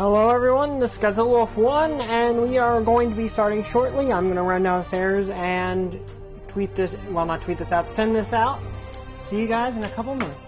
Hello everyone, this is Wolf1, and we are going to be starting shortly. I'm going to run downstairs and tweet this, well not tweet this out, send this out. See you guys in a couple minutes.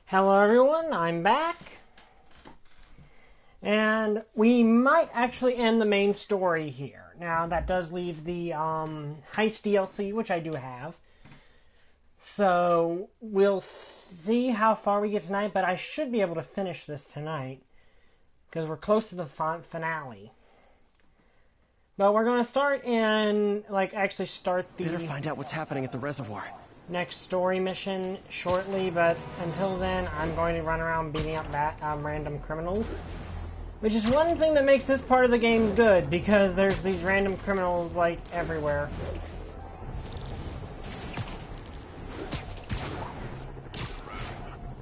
Hello everyone, I'm back, and we might actually end the main story here. Now that does leave the heist DLC, which I do have, so we'll see how far we get tonight, but I should be able to finish this tonight, because we're close to the finale. But we're going to start in, actually start the... Better find out what's happening at the reservoir. Next story mission shortly, but until then, I'm going to run around beating up random criminals. Which is one thing that makes this part of the game good, because there's these random criminals, everywhere.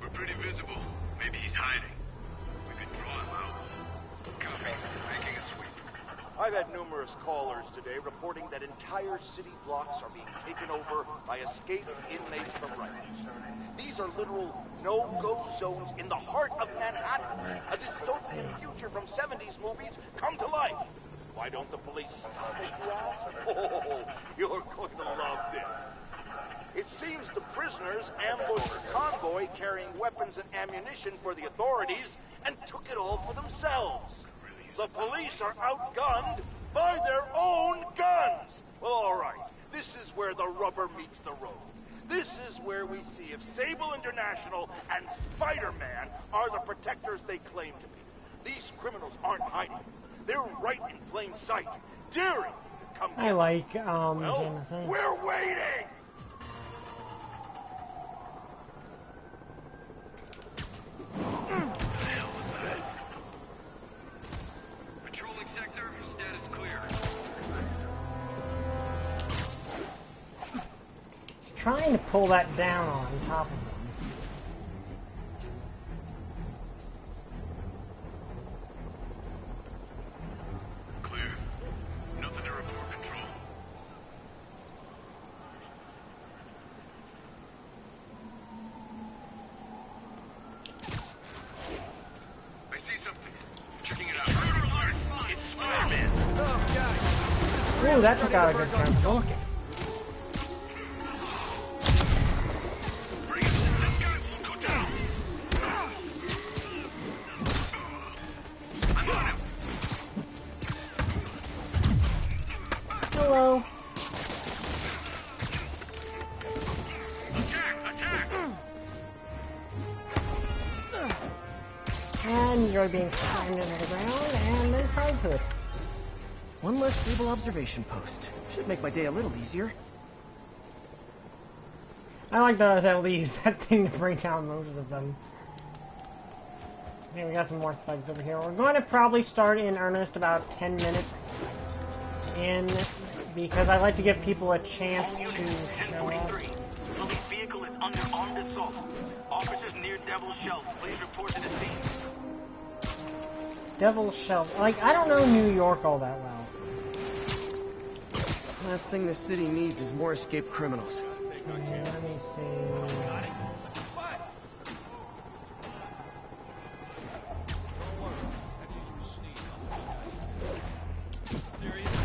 We're pretty visible. Maybe he's hiding. We could draw him out. Copy. Making a sweep. I've had numerous callers today reporting that entire city blocks are being taken over by escaped inmates from Rikers. These are literal no-go zones in the heart of Manhattan. A dystopian future from 70s movies come to life. Why don't the police stop it, you ask? Oh, you're going to love this. It seems the prisoners ambushed a convoy carrying weapons and ammunition for the authorities and took it all for themselves. The police are outgunned by their own guns! Well, all right. This is where the rubber meets the road. This is where we see if Sable International and Spider-Man are the protectors they claim to be. These criminals aren't hiding. They're right in plain sight, daring to come I like, well, Jameson. we're waiting! Trying to pull that down on top of them. Clear. Nothing to report, Control. Ooh, that took out a good chunk of them. Hello. And you're being slammed into the ground and then tied to it. One less stable observation post. Should make my day a little easier. I like that we use that thing to bring down most of them. Okay, we got some more thugs over here. We're going to probably start in earnest about 10 minutes in, because I like to give people a chance to show up. Police vehicle is under armed assault. Officers near Devil's Shelf. Please report to the scene. Devil's Shelf. Like, I don't know New York all that well. Last thing the city needs is more escaped criminals. Okay, let me see.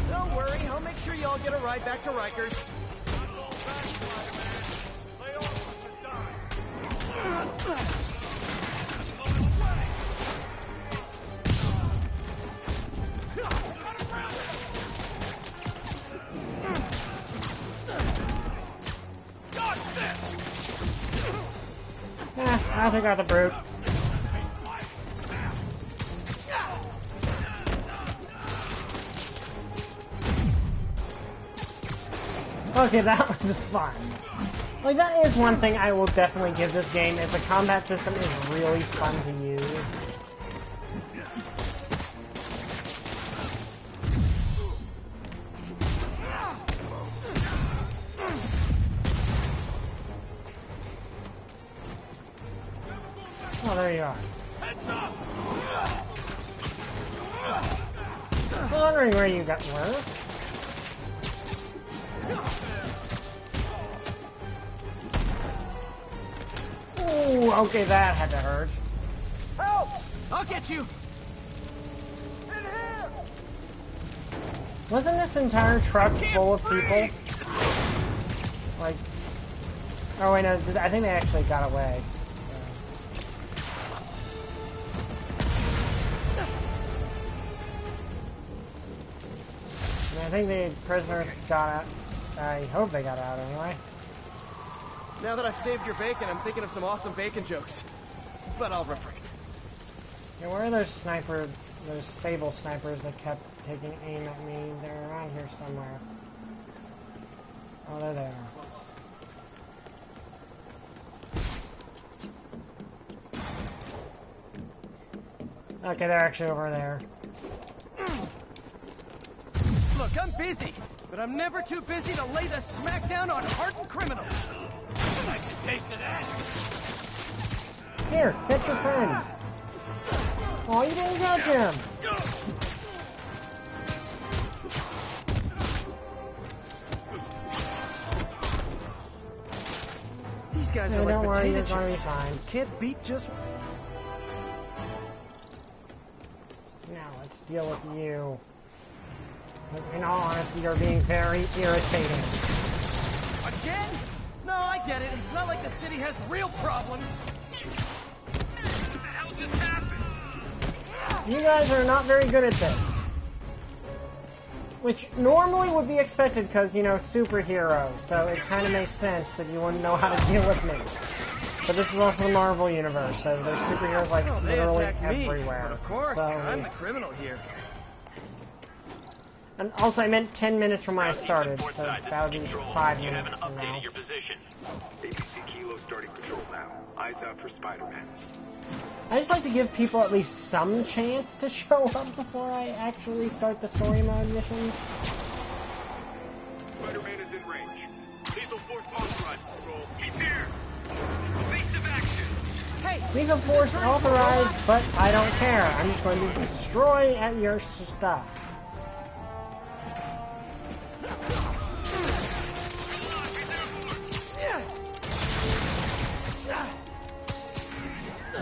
Don't worry, I'll make sure y'all get a ride back to Rikers. I took out the brute. Okay, that was fun. Like, that is one thing I will definitely give this game, is the combat system is really fun to use. Oh, there you are. I was wondering where you were. Ooh, okay, that had to hurt. Help! I'll get you! In here! Wasn't this entire truck full of people? Like... Oh, wait, no, I think they actually got away. I think the prisoners got out. I hope they got out anyway. Now that I've saved your bacon, I'm thinking of some awesome bacon jokes. But I'll refrain. Yeah, where are those stable snipers that kept taking aim at me? They're around here somewhere. Oh, there they are. Okay, they're actually over there. Look, I'm busy, but I'm never too busy to lay the smackdown on hardened criminals. I'd like to taste of that. Here, catch your friend. Oh, you didn't catch him. These guys No, are don't like worry, potato you're gonna be chips. fine. Can't beat just... Now, let's deal with you. In all honesty, you're being very irritating. Again? No, I get it. It's not like the city has real problems. What the hell just happened? You guys are not very good at this. Which normally would be expected because, you know, superheroes, so it kind of makes sense that you wouldn't know how to deal with me. But this is also the Marvel Universe, so there's superheroes like Well, they literally attacked me, everywhere. but of course, So, I'm the criminal here. and also, I meant 10 minutes from when I started, so that would be 5 You minutes haven't from now. updated your position. ABC Kilo starting patrol now. Eyes out for Spider-Man. I just like to give people at least some chance to show up before I actually start the story mode missions. Spider-Man is in range. Lethal force authorized, patrol. He's here! Evasive action! Hey! Lethal force authorized, but I don't care. I'm just going to destroy at your stuff.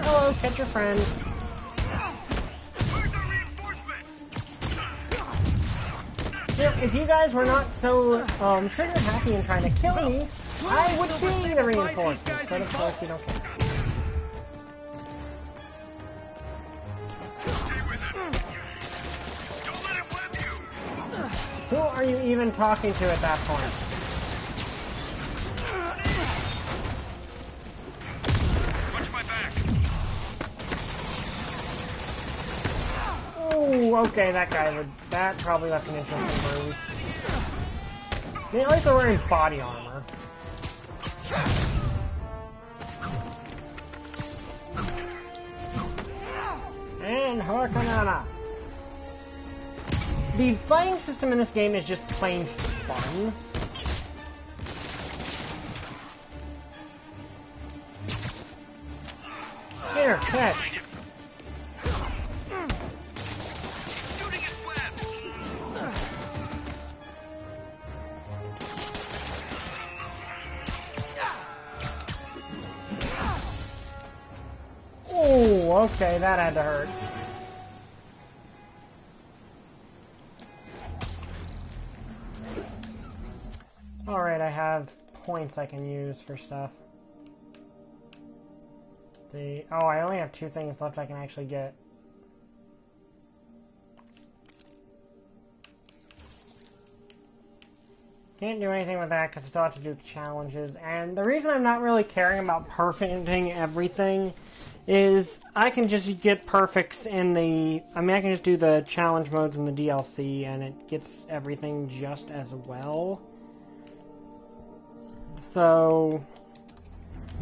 Hello, catch your friend. Where's our reinforcement? Here, if you guys were not so trigger happy and trying to kill me, I would be the reinforcements, but of course you don't care. Who are you even talking to at that point? Watch my back. Ooh, okay, that probably left an interesting bruise. I mean, at least they're wearing body armor. And Hurricanana. The fighting system in this game is just plain fun. Here, catch. Oh, okay, that had to hurt. Alright, I have points I can use for stuff. Oh, I only have 2 things left I can actually get. Can't do anything with that because I still have to do challenges. And the reason I'm not really caring about perfecting everything is I can just get perfects in the... I mean, I can just do the challenge modes in the DLC and it gets everything just as well. So,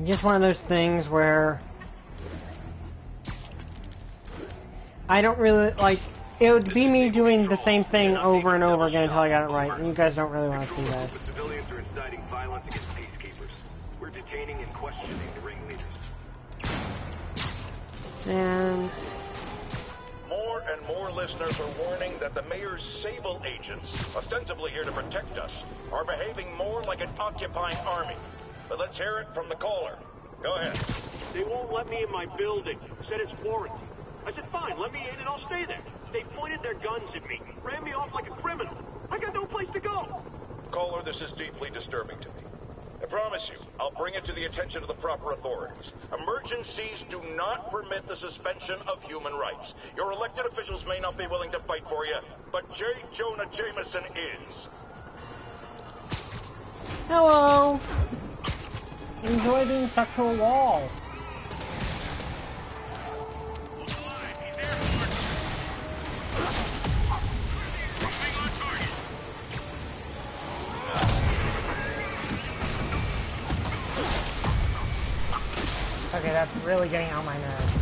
just one of those things where I don't really, like, it would be me doing the same thing over and over again until I got it right, and you guys don't really want to see this. The civilians are inciting violence against peacekeepers. We're detaining and questioning the ringleaders. And More and more listeners are warning that the mayor's Sable agents, ostensibly here to protect us, are behaving more like an occupying army. But let's hear it from the caller. Go ahead. They won't let me in my building. Said it's quarantine. I said, fine, let me in and I'll stay there. They pointed their guns at me, ran me off like a criminal. I got no place to go. Caller, this is deeply disturbing to me. I promise you, I'll bring it to the attention of the proper authorities. Emergencies do not permit the suspension of human rights. Your elected officials may not be willing to fight for you, but J. Jonah Jameson is. hello! Enjoy being stuck to a wall. Okay, that's really getting on my nerves.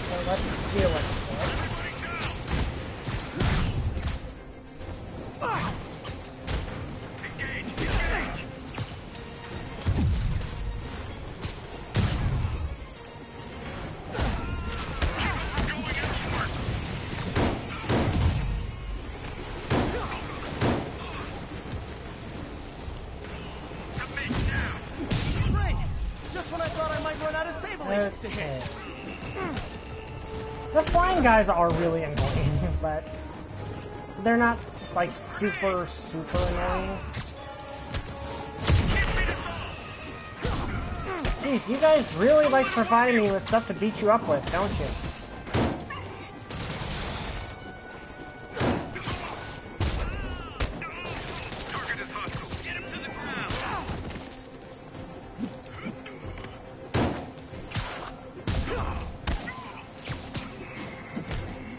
So let's deal with it. Okay. The flying guys are really annoying, but they're not, like, super annoying. Jeez, you guys really like providing me with stuff to beat you up with, don't you?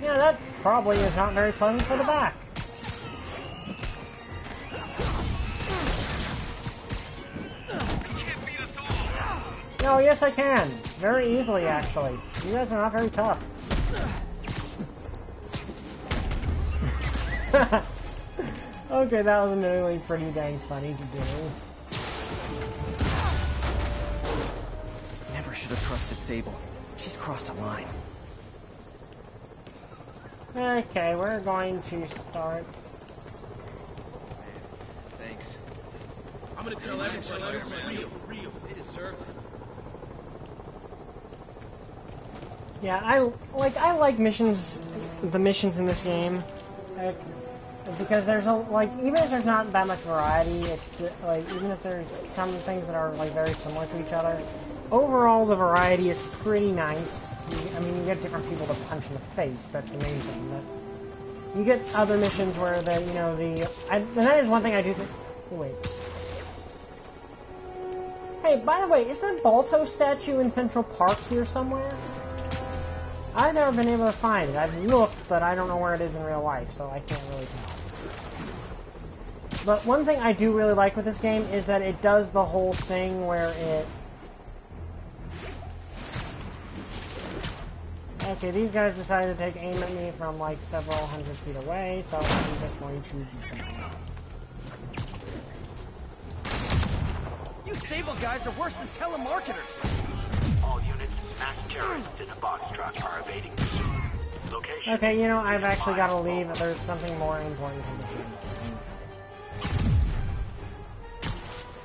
Yeah, that probably is not very pleasant for the back. No, yes I can. Very easily, actually. You guys are not very tough. Okay, that was admittedly pretty dang funny to do. Never should have trusted Sable. She's crossed a line. Okay, we're going to start. Thanks. I'm gonna tell everybody it's real. They deserve it. Yeah, I like missions, the missions in this game, because there's even if there's not that much variety, it's even if there's some things that are very similar to each other, overall the variety is pretty nice. I mean, you get different people to punch in the face. That's the main thing. But you get other missions where and that is one thing I do think. Oh, wait. Hey, by the way, is there a Balto statue in Central Park here somewhere? I've never been able to find it. I've looked, but I don't know where it is in real life, so I can't really tell. But one thing I do really like with this game is that it does the whole thing where it... Okay, these guys decided to take aim at me from several hundred feet away, so I'm just going to beat them. You Sable guys are worse than telemarketers. All units, mass terrorists in a box truck are evading. Location. Okay, I've actually got to leave. There's something more important to the game.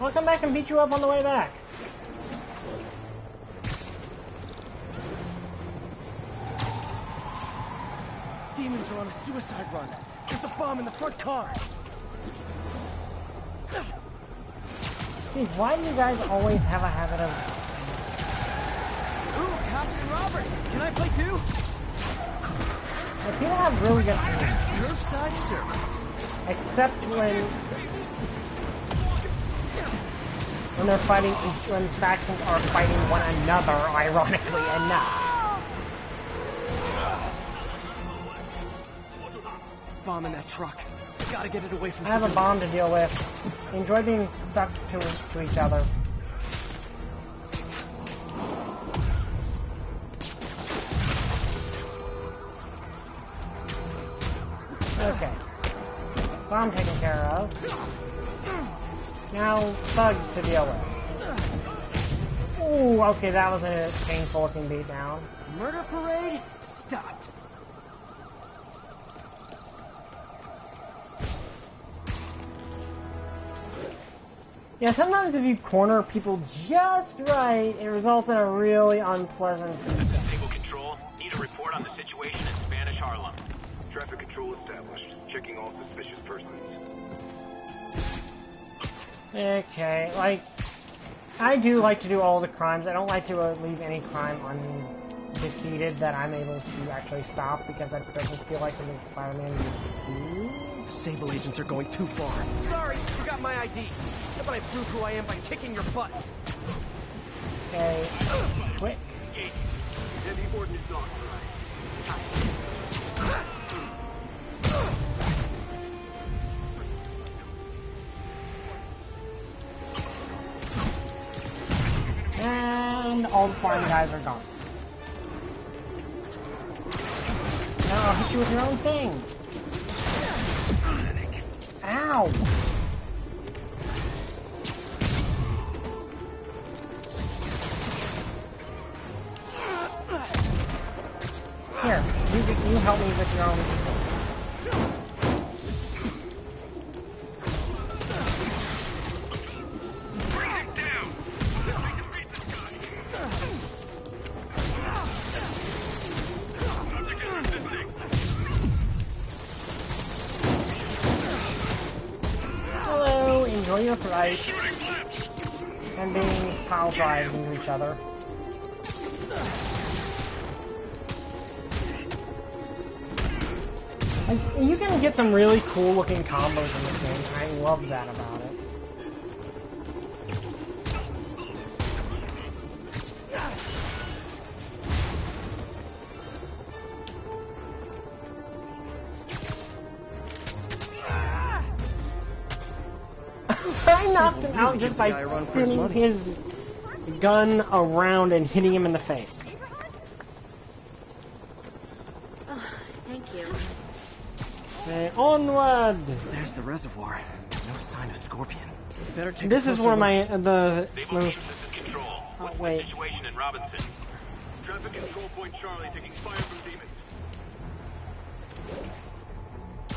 I'll come back and beat you up on the way back. Demons are on a suicide run. There's a bomb in the front car. Jeez, why do you guys always have a habit of... Ooh, Captain Roberts! Can I play too? Yeah, people have really good aim. Curbside service. Except when they're fighting, when factions are fighting one another, ironically enough. Bomb in that truck. Gotta get it away from... I have a bomb to deal with. Enjoy being stuck to each other. Okay. Bomb taken care of. Now, thugs to deal with. Ooh, okay, that was a painful looking beatdown. Murder parade stopped. Yeah, sometimes if you corner people just right, it results in a really unpleasant beatdown. Table control, need a report on the situation in Spanish Harlem. Traffic control established. Checking all suspicious persons. Okay, I do like to do all the crimes. I don't like to leave any crime undefeated that I'm able to actually stop, because that doesn't feel like something Spider-Man would do. Sable agents are going too far. Sorry, forgot my ID. How about I prove who I am by kicking your butts? Okay, quick. Heavy ordnance authorized. And all the flying guys are gone. Now I'll hit you with your own thing. Ow! Here, you help me with your own thing. Your flight and being pile drives into each other. You can get some really cool looking combos in this game. I love that about it. I knocked him out just by spinning his gun around and hitting him in the face. Oh, thank you. Okay, onward! There's the reservoir. No sign of Scorpion. Better take This is where my the Stable most. agents in control. What's Wait. the situation in Robinson? Traffic control point Charlie taking fire from demons.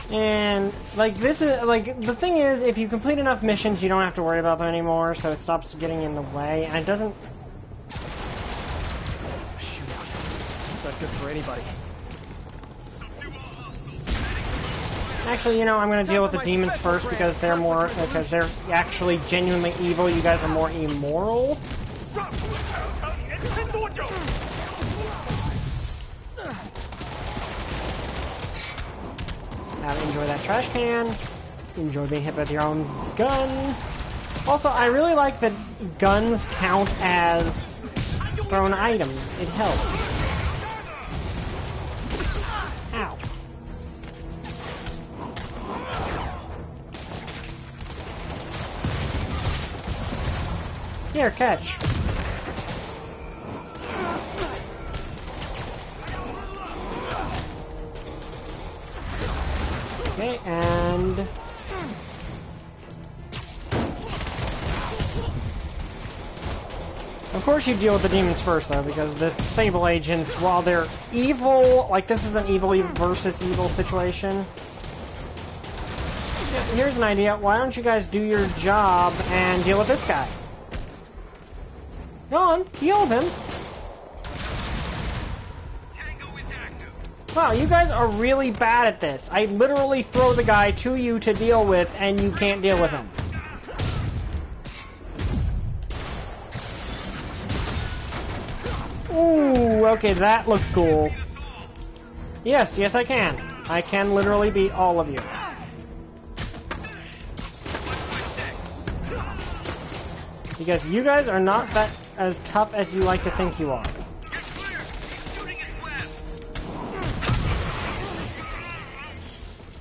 And this is the thing is, if you complete enough missions, you don't have to worry about them anymore, so it stops getting in the way, and it doesn't. Shootout. But good for anybody. Actually, you know, I'm gonna deal with the demons first because they're more, because they're actually genuinely evil. You guys are more immoral. Now enjoy that trash can. Enjoy being hit with your own gun. Also, I really like that guns count as thrown items. It helps. Ow. Here, catch. Okay, and... Of course you deal with the demons first, though, because the Sable agents, while they're evil, like this is an evil versus evil situation. Here's an idea. Why don't you guys do your job and deal with this guy? Go on, deal with him. Wow, you guys are really bad at this. I literally throw the guy to you to deal with, and you can't deal with him. Ooh, okay, that looks cool. Yes, yes I can. I can literally beat all of you. Because you guys are not that as tough as you like to think you are.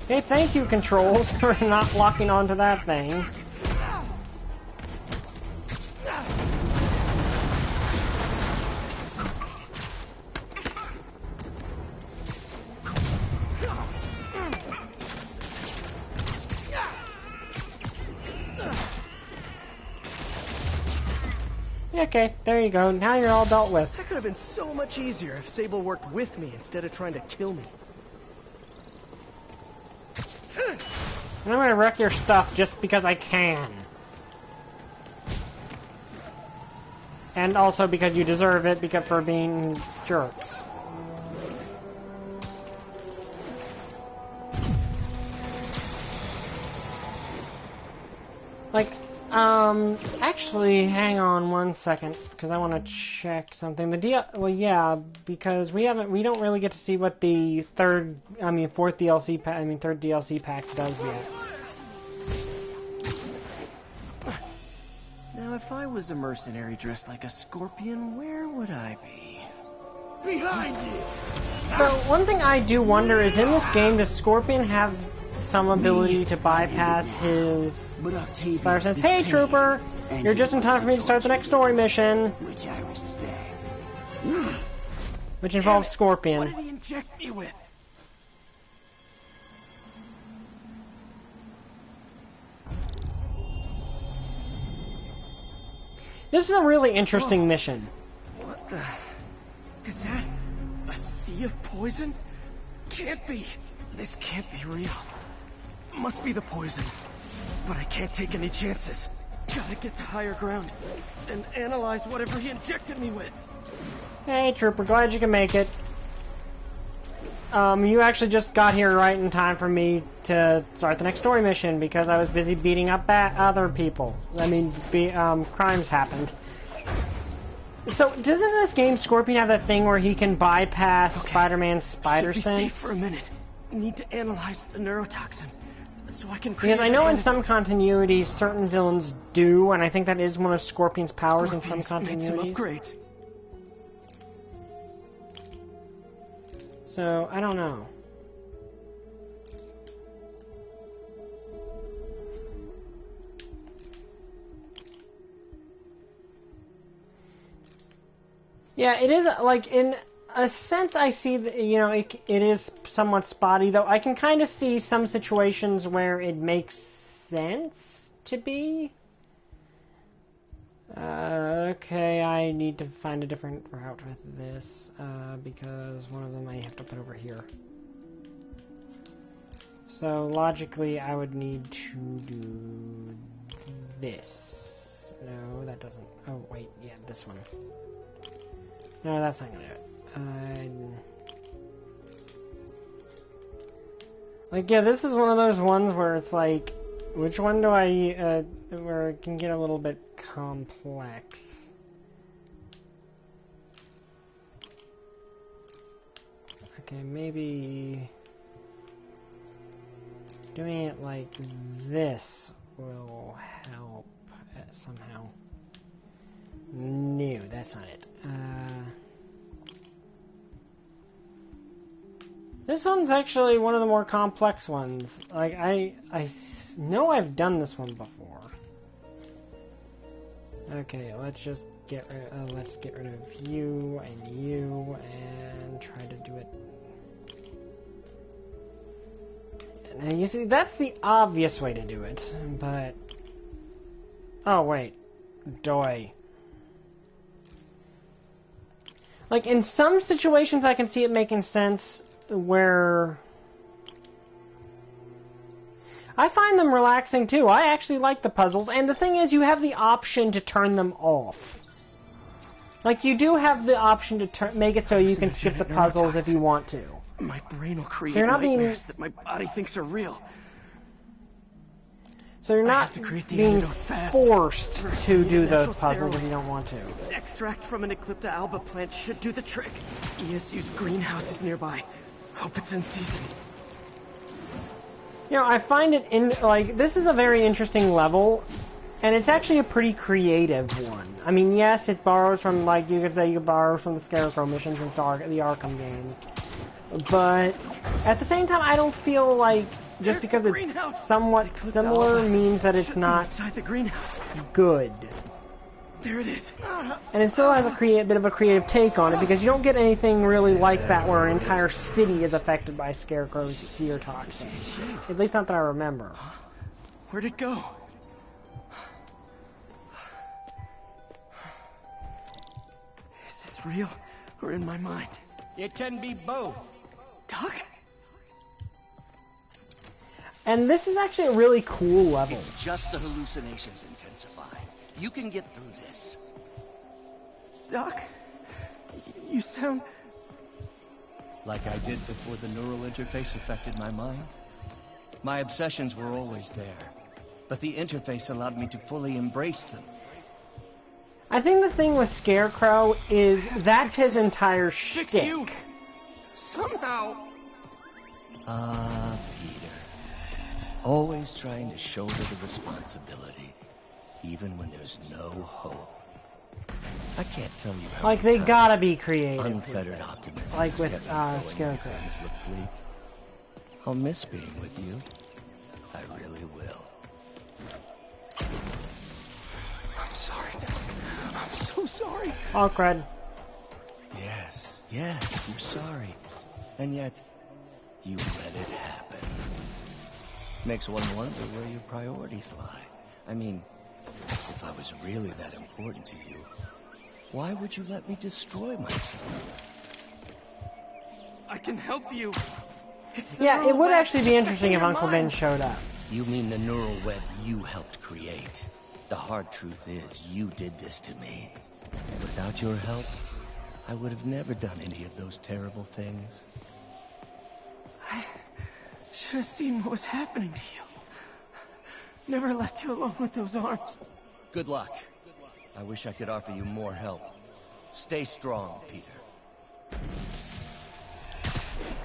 Hey, thank you, Controls, for not locking onto that thing. Okay, there you go. Now you're all dealt with. That could have been so much easier if Sable worked with me instead of trying to kill me. And I'm gonna wreck your stuff just because I can. And also because you deserve it because for being jerks. Like, actually, hang on one second, because I want to check something. Well, yeah, because we don't really get to see what the third DLC pack does yet. Now, if I was a mercenary dressed like a scorpion, where would I be? Behind you! So, one thing I do wonder is, in this game, does Scorpion have some ability to bypass his spider sense? Hey, Trooper! You're just in time for me to start the next story mission. Which I respect. Which involves Scorpion. What did he inject me with? This is a really interesting mission. What the... Is that a sea of poison? Can't be. This can't be real. Must be the poison. But I can't take any chances. Gotta get to higher ground and analyze whatever he injected me with. Hey, Trooper, glad you can make it. You actually just got here right in time for me to start the next story mission because I was busy beating up other people. Crimes happened. So, doesn't this game Scorpion have that thing where he can bypass Spider-Man's spider sense? Safe for a minute. Need to analyze the neurotoxin so I can. Because I know in some continuities certain villains do, and I think that is one of Scorpion's powers in some continuities. So, I don't know. Yeah, it is, like, in a sense I see that, you know, it is somewhat spotty, though I can kind of see some situations where it makes sense to be. Okay, I need to find a different route with this, because one of them I have to put over here. So, logically, I would need to do this. No, that doesn't... Oh, wait, yeah, this one. No, that's not gonna do it. Like, yeah, this is one of those ones where it's like, which one do I, where it can get a little bit complex. Okay, maybe doing it like this will help somehow. No, that's not it. This one's actually one of the more complex ones. Like, I know I've done this one before. Okay, let's just get rid of you and try to do it. Now you see, that's the obvious way to do it, but oh wait, doy. Like, in some situations I can see it making sense where I find them relaxing too. I actually like the puzzles, and the thing is, you have the option to turn them off. Like, you do have the option to make it so you can skip the puzzles if you want to. My brain will create So you're not nightmares that my body thinks are real. So you're not being forced to do those puzzles if you don't want to. Extract from an Eclipta alba plant should do the trick. ESU's greenhouse is nearby. Hope it's in season. You know, I find it like, this is a very interesting level, and it's actually a pretty creative one. I mean, yes, it borrows from, like, you could say you borrow from the Scarecrow missions and the Arkham games. But at the same time, I don't feel like just because it's somewhat similar means that it's not good. There it is. And it still has a bit of a creative take on it, because you don't get anything really like that where an entire city is affected by Scarecrow's seer toxin. At least not that I remember. Where'd it go? Is this real or in my mind? It can be both. Doc? And this is actually a really cool level. It's just the hallucinations intensify. You can get through this. Doc? You sound... Like I did before the neural interface affected my mind. My obsessions were always there, but the interface allowed me to fully embrace them. I think the thing with Scarecrow is that's his entire shtick. You. Somehow. Peter. Always trying to shoulder the responsibility, even when there's no hope. I can't tell you how. Like, they gotta be creative. Unfettered optimism. Like with Scarecrow. Look bleak. I'll miss being with you. I really will. I'm sorry, Doc. I'm so sorry. Oh, crud. Yes, you're sorry. And yet, you let it happen. Makes one wonder where your priorities lie. I mean, if I was really that important to you, why would you let me destroy myself? I can help you. Yeah, it would actually be interesting if Uncle Ben showed up. You mean the neural web you helped create? The hard truth is, you did this to me. Without your help, I would have never done any of those terrible things. I should have seen what was happening to you. Never left you alone with those arms. Good luck. I wish I could offer you more help. Stay strong, Peter.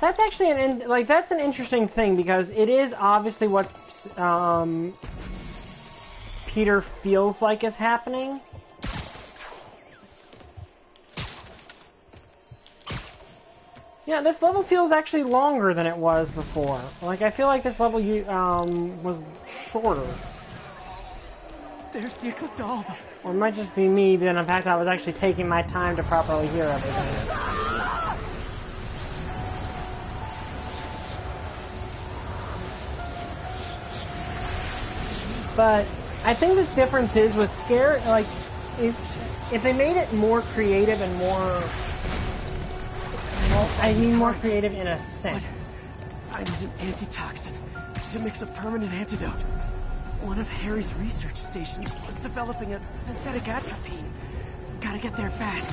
That's actually that's an interesting thing, because it is obviously what Peter feels like is happening. Yeah, this level feels actually longer than it was before. Like, I feel like this level was shorter. There's the Eclipta alba. Or it might just be me, but in fact I was actually taking my time to properly hear everything. But I think the difference is with Scare, like, if they made it more creative and more... Well, I mean more creative in a sense. I need an antitoxin to mix a permanent antidote. One of Harry's research stations was developing a synthetic atropine. Gotta get there fast.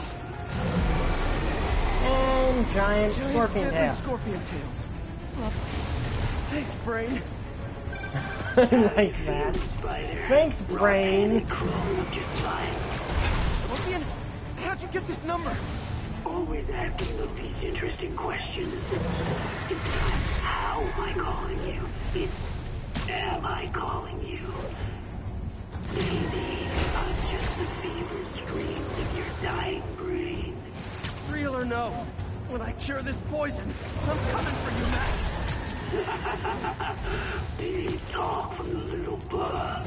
And giant scorpion deadly tail. scorpion tails. Lovely. Thanks, Brain. Like that. Thanks, Brain. Scorpion, how'd you get this number? Always asking those interesting questions. It's not how am I calling you, it's am I calling you? Maybe I'm just the fevered screams of your dying brain. Real or no, when I cure this poison, I'm coming for you, Max. Big talk from the little bug.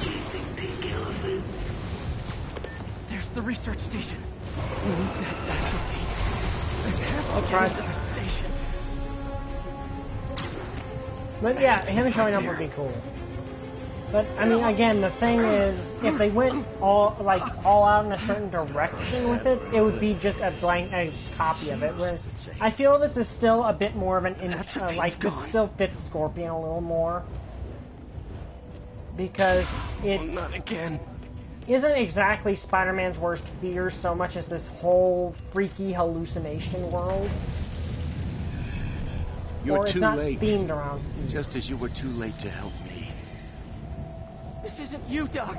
Chasing pink elephants. There's the research station. We need that atrophy. I have to I'll try. get into the station. But yeah, him showing up would be cool. But I mean, again, the thing is, if they went all out in a certain direction with it, it would be just a copy of it. Where I feel this is still a bit more of an this still fits Scorpion a little more because it Not again. isn't exactly Spider-Man's worst fear so much as this whole freaky hallucination world. You're or it's too not late. themed around. Just as you were too late to help me. This isn't you, Doc.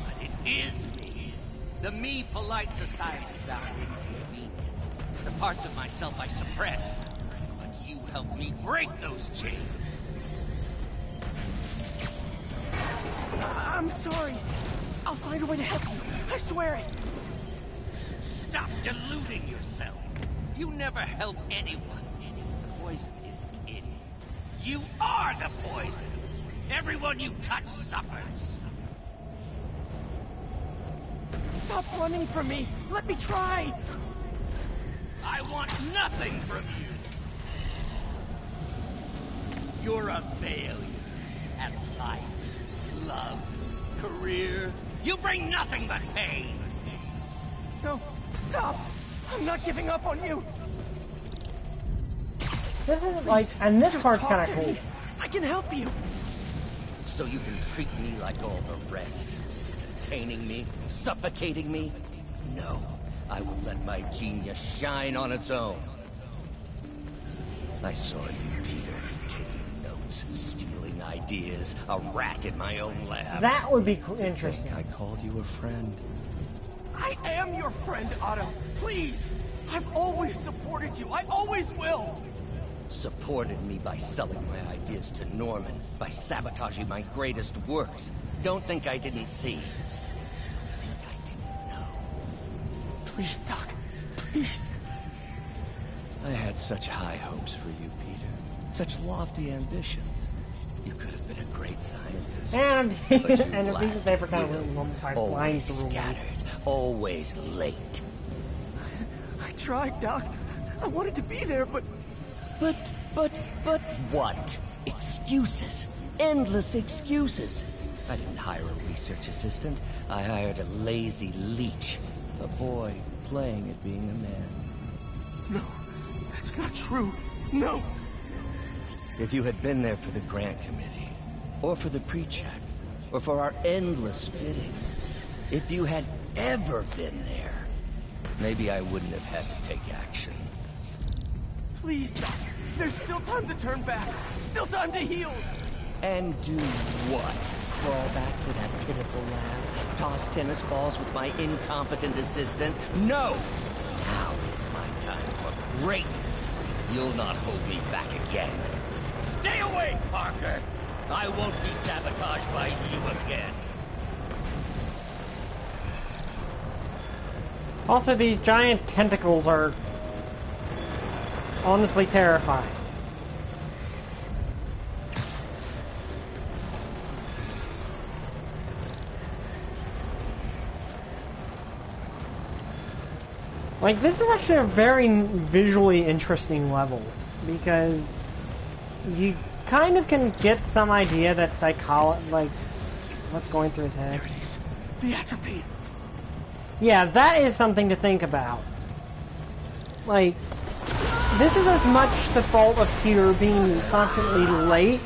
But it is me. The me polite society found inconvenient. The parts of myself I suppressed. But you helped me break those chains. I'm sorry. I'll find a way to help you. I swear it. Stop deluding yourself. You never help anyone. The poison isn't in you. You are the poison. Everyone you touch suffers. Stop running from me. Let me try. I want nothing from you. You're a failure at life, love, career. You bring nothing but pain. No, stop. I'm not giving up on you. This is like, and this Just part's talk kind to of cool. me. I can help you. So you can treat me like all the rest. Containing me, suffocating me. No, I will let my genius shine on its own. I saw you, Peter, taking notes, stealing ideas, a rat in my own lab. That would be I interesting. think I called you a friend. I am your friend, Otto. Please. I've always supported you. I always will. Supported me by selling my ideas to Norman, by sabotaging my greatest works. Don't think I didn't see. Don't think I didn't know. Please, Doc. Please. I had such high hopes for you, Peter. Such lofty ambitions. You could have been a great scientist. And But you and a piece of lacked paper kind will. of flying Always through. scattered, always late. I tried, Doc. I wanted to be there, but... But what? Excuses. Endless excuses. I didn't hire a research assistant. I hired a lazy leech. A boy playing at being a man. No, that's not true. No. If you had been there for the grant committee, or for the pre-check, or for our endless fittings, if you had ever been there, maybe I wouldn't have had to take action. Please, Doc. There's still time to turn back. Still time to heal. And do what? Crawl back to that pitiful lab? Toss tennis balls with my incompetent assistant? No! Now is my time for greatness. You'll not hold me back again. Stay away, Parker! I won't be sabotaged by you again. Also, these giant tentacles are honestly terrifying. Like, this is actually a very visually interesting level, because you kind of can get some idea that like, what's going through his head. There it is. The atropine. Yeah, that is something to think about. Like, this is as much the fault of Peter being constantly late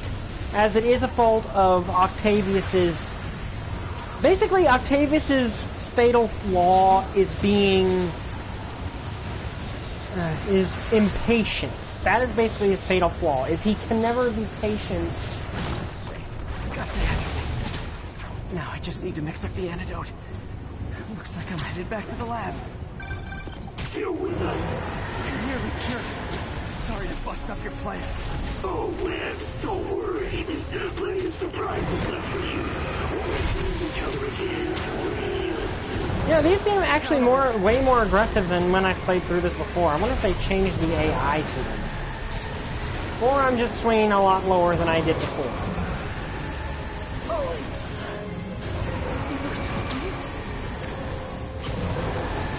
as it is a fault of Octavius's... Basically, Octavius's fatal flaw is being... is impatience. That is basically his fatal flaw, is he can never be patient. Got the atrophy. Now I just need to mix up the antidote. Looks like I'm headed back to the lab. Still with us? You're nearly cured. Sorry to bust up your plan. Oh, man, don't worry. There's plenty of surprises left for you. We'll see each other again. Yeah, these seem actually way more aggressive than when I played through this before. I wonder if they changed the AI to them. Or I'm just swinging a lot lower than I did before.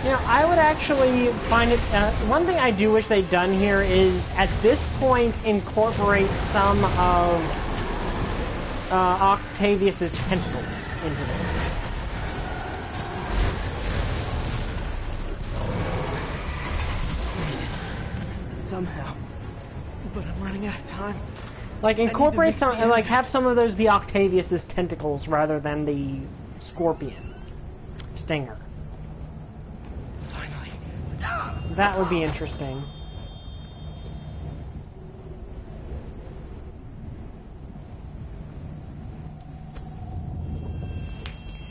You know, I would actually find it... one thing I do wish they'd done here is, at this point, incorporate some of Octavius's tentacles into this. Somehow. But I'm running out of time. Like, incorporate some... like, have some of those be Octavius's tentacles rather than the scorpion. Stinger. That would be interesting.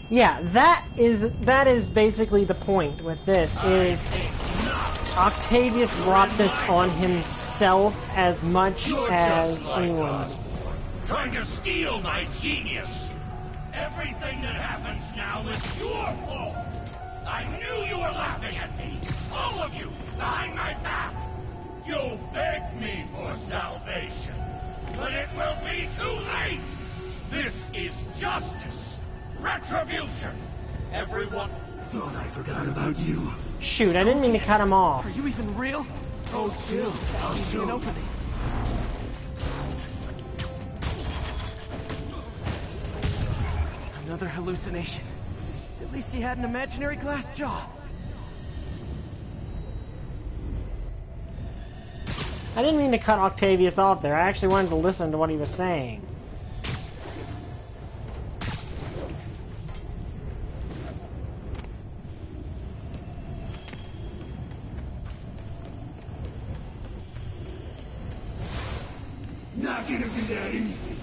Yeah, that is basically the point with this, is Octavius brought this on himself as much as anyone. Trying to steal my genius. Everything that happens now is your fault. I knew you were laughing at me. All of you, behind my back. You begged me for salvation. But it will be too late. This is justice. Retribution. Everyone... Thought I forgot about you. Shoot, I didn't mean to cut him off. Are you even real? Oh, still. I'll show An opening. Another hallucination. At least he had an imaginary glass jaw. I didn't mean to cut Octavius off there. I actually wanted to listen to what he was saying. Not gonna be that easy.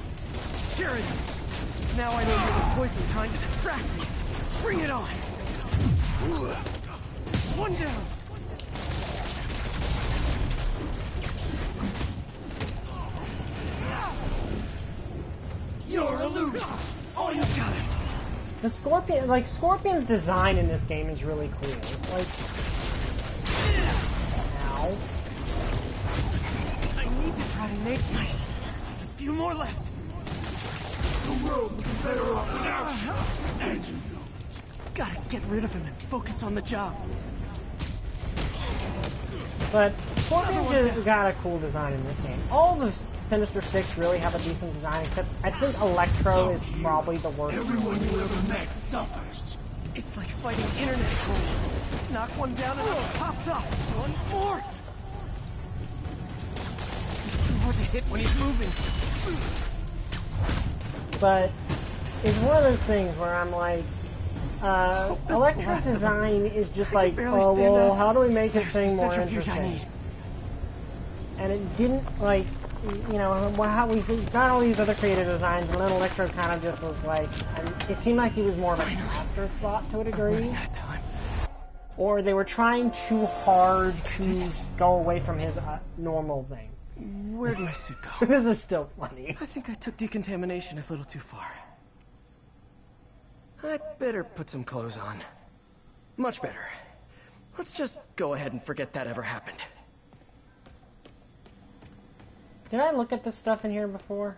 Sure it is. Now I know you're the poison trying to distract me. Bring it on. One down. You're a loser. Oh, you got it. The Scorpion, like, Scorpion's design in this game is really cool. Like, ow. I need to try to make nice. Just a few more left. The world would be better off without you. And you know it. Gotta get rid of him and focus on the job. But Scorpion's just got a cool design in this game. All the Sinister Six really have a decent design, except I think Electro is probably the worst. Everyone you ever met suffers. It's like fighting internet trolls. Knock one down and it pops up. One more. It's too hard to hit when he's moving. But it's one of those things where I'm like, Electro's design is just like, oh, well, how do we make this thing more interesting? And it didn't, like, you know, how we've got all these other creative designs, and then Electro kind of just was like, it seemed like he was more of an afterthought to a degree. Or they were trying too hard to go away from his normal thing. Where'd my suit go? This is still funny. I think I took decontamination a little too far. I'd better put some clothes on. Much better. Let's just go ahead and forget that ever happened. Did I look at this stuff in here before?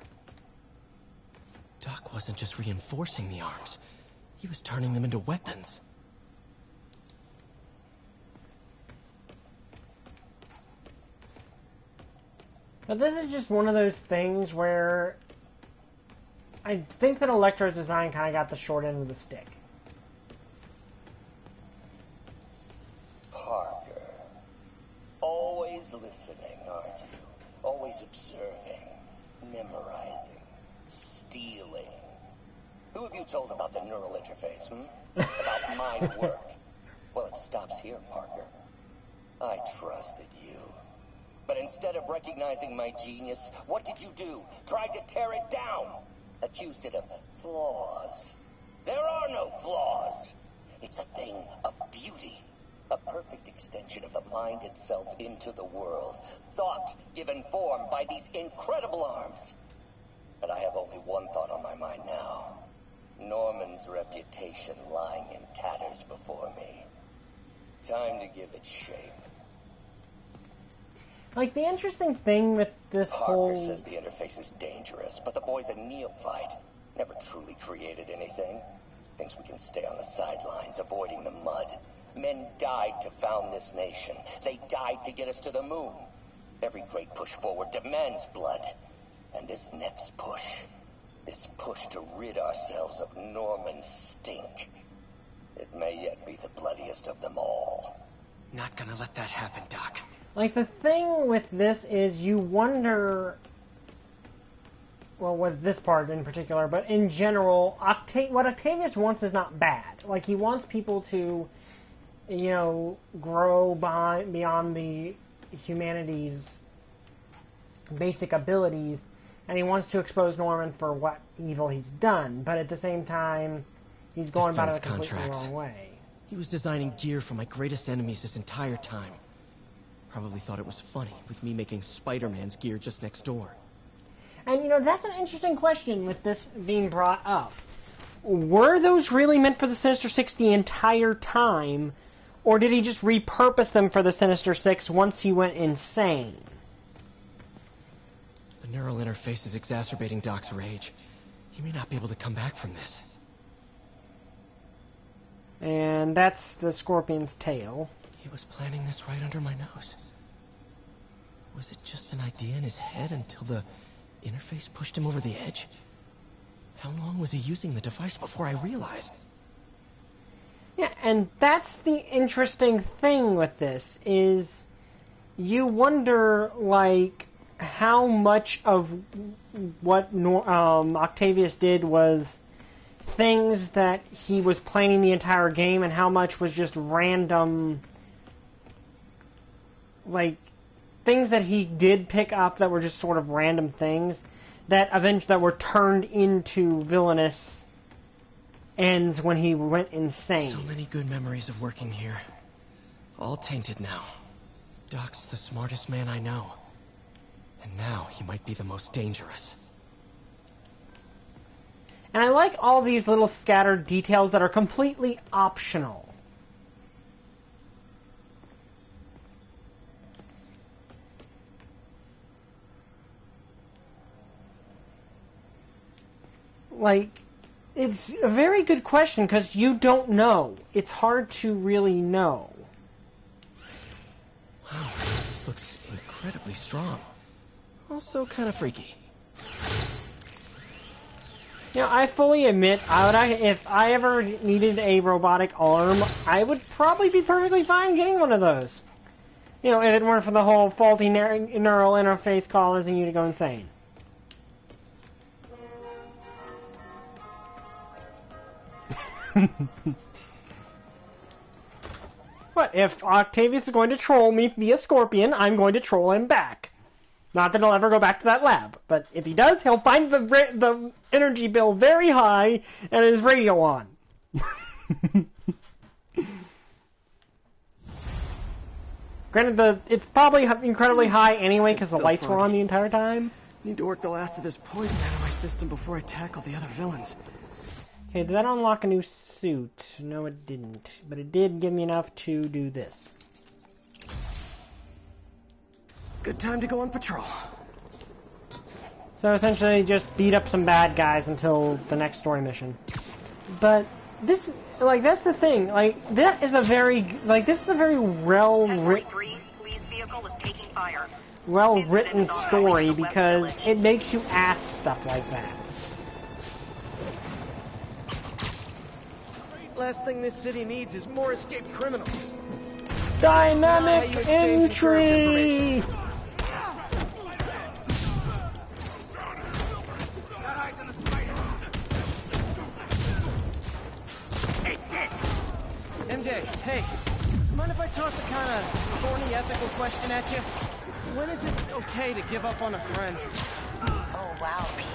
Doc wasn't just reinforcing the arms. He was turning them into weapons. But this is just one of those things where I think that Electro's design kind of got the short end of the stick. Parker. Always listening, aren't you? Always observing, memorizing, stealing. Who have you told about the neural interface, About my work? Well, it stops here, Parker. I trusted you. But instead of recognizing my genius, what did you do? Tried to tear it down. Accused it of flaws. There are no flaws. It's a thing of beauty. A perfect extension of the mind itself into the world. Thought given form by these incredible arms. But I have only one thought on my mind now. Norman's reputation lying in tatters before me. Time to give it shape. Like, the interesting thing with this Parker says the interface is dangerous, but the boy's a neophyte. Never truly created anything. Thinks we can stay on the sidelines, avoiding the mud. Men died to found this nation. They died to get us to the moon. Every great push forward demands blood. And this next push, this push to rid ourselves of Norman's stink, it may yet be the bloodiest of them all. Not gonna let that happen, Doc. Like, the thing with this is you wonder, well, with this part in particular, but in general, what Octavius wants is not bad. Like, he wants people to, you know, grow beyond the humanity's basic abilities, and he wants to expose Norman for what evil he's done, but at the same time, he's going about it a completely wrong way. He was designing gear for my greatest enemies this entire time. Probably thought it was funny with me making Spider-Man's gear just next door. And, you know, that's an interesting question with this being brought up. Were those really meant for the Sinister Six the entire time, or did he just repurpose them for the Sinister Six once he went insane? The neural interface is exacerbating Doc's rage. He may not be able to come back from this. And that's the Scorpion's tail. He was planning this right under my nose. Was it just an idea in his head until the interface pushed him over the edge? How long was he using the device before I realized? Yeah, and that's the interesting thing with this, is you wonder, like, how much of what Octavius did was things that he was planning the entire game, and how much was just random, like, things that he did pick up that were just sort of random things that were turned into villainous ends when he went insane. So many good memories of working here. All tainted now. Doc's the smartest man I know. And now he might be the most dangerous. And I like all these little scattered details that are completely optional. Like, it's a very good question because you don't know. It's hard to really know. Wow, this looks incredibly strong. Also kind of freaky. You know, I fully admit, if I ever needed a robotic arm, I would probably be perfectly fine getting one of those. You know, if it weren't for the whole faulty neural interface causing you to go insane. But if Octavius is going to troll me via Scorpion, I'm going to troll him back. Not that he'll ever go back to that lab, but if he does, he'll find the energy bill very high and his radio on. Granted, it's probably incredibly high anyway because the lights were on the entire time. Need to work the last of this poison out of my system before I tackle the other villains. Okay, did that unlock a new suit? No, it didn't. But it did give me enough to do this. Good time to go on patrol. So essentially just beat up some bad guys until the next story mission. But this, like, that's the thing. Like, that is a very, like, this is a very well-written story because it makes you ask stuff like that. Last thing this city needs is more escaped criminals. Dynamic entry! Okay, hey, mind if I toss a kind of thorny ethical question at you? When is it okay to give up on a friend? Oh, wow, Pete.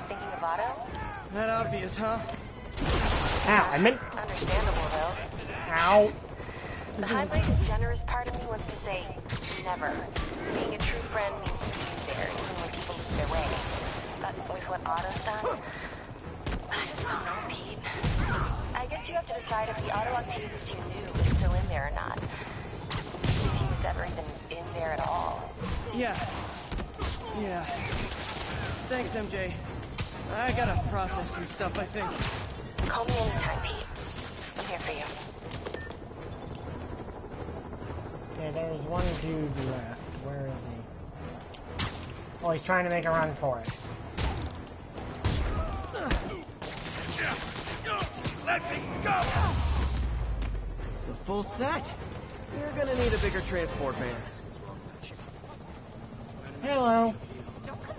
Thinking of Otto? That obvious, huh? Ow, I meant... Understandable, though. Ow. The high-minded, generous part of me wants to say never. Being a true friend means being there, even when people lose their way. But with what Otto's done, I just don't know, Pete. I guess you have to decide if the Otto Octavius you knew is still in there or not. If he was ever even in there at all. Yeah. Thanks, MJ. I gotta process some stuff, I think. Call me anytime, Pete. I'm here for you. Okay, there's one dude left. Where is he? Oh, he's trying to make a run for it. Let me go! The full set? You're gonna need a bigger transport van. Hello.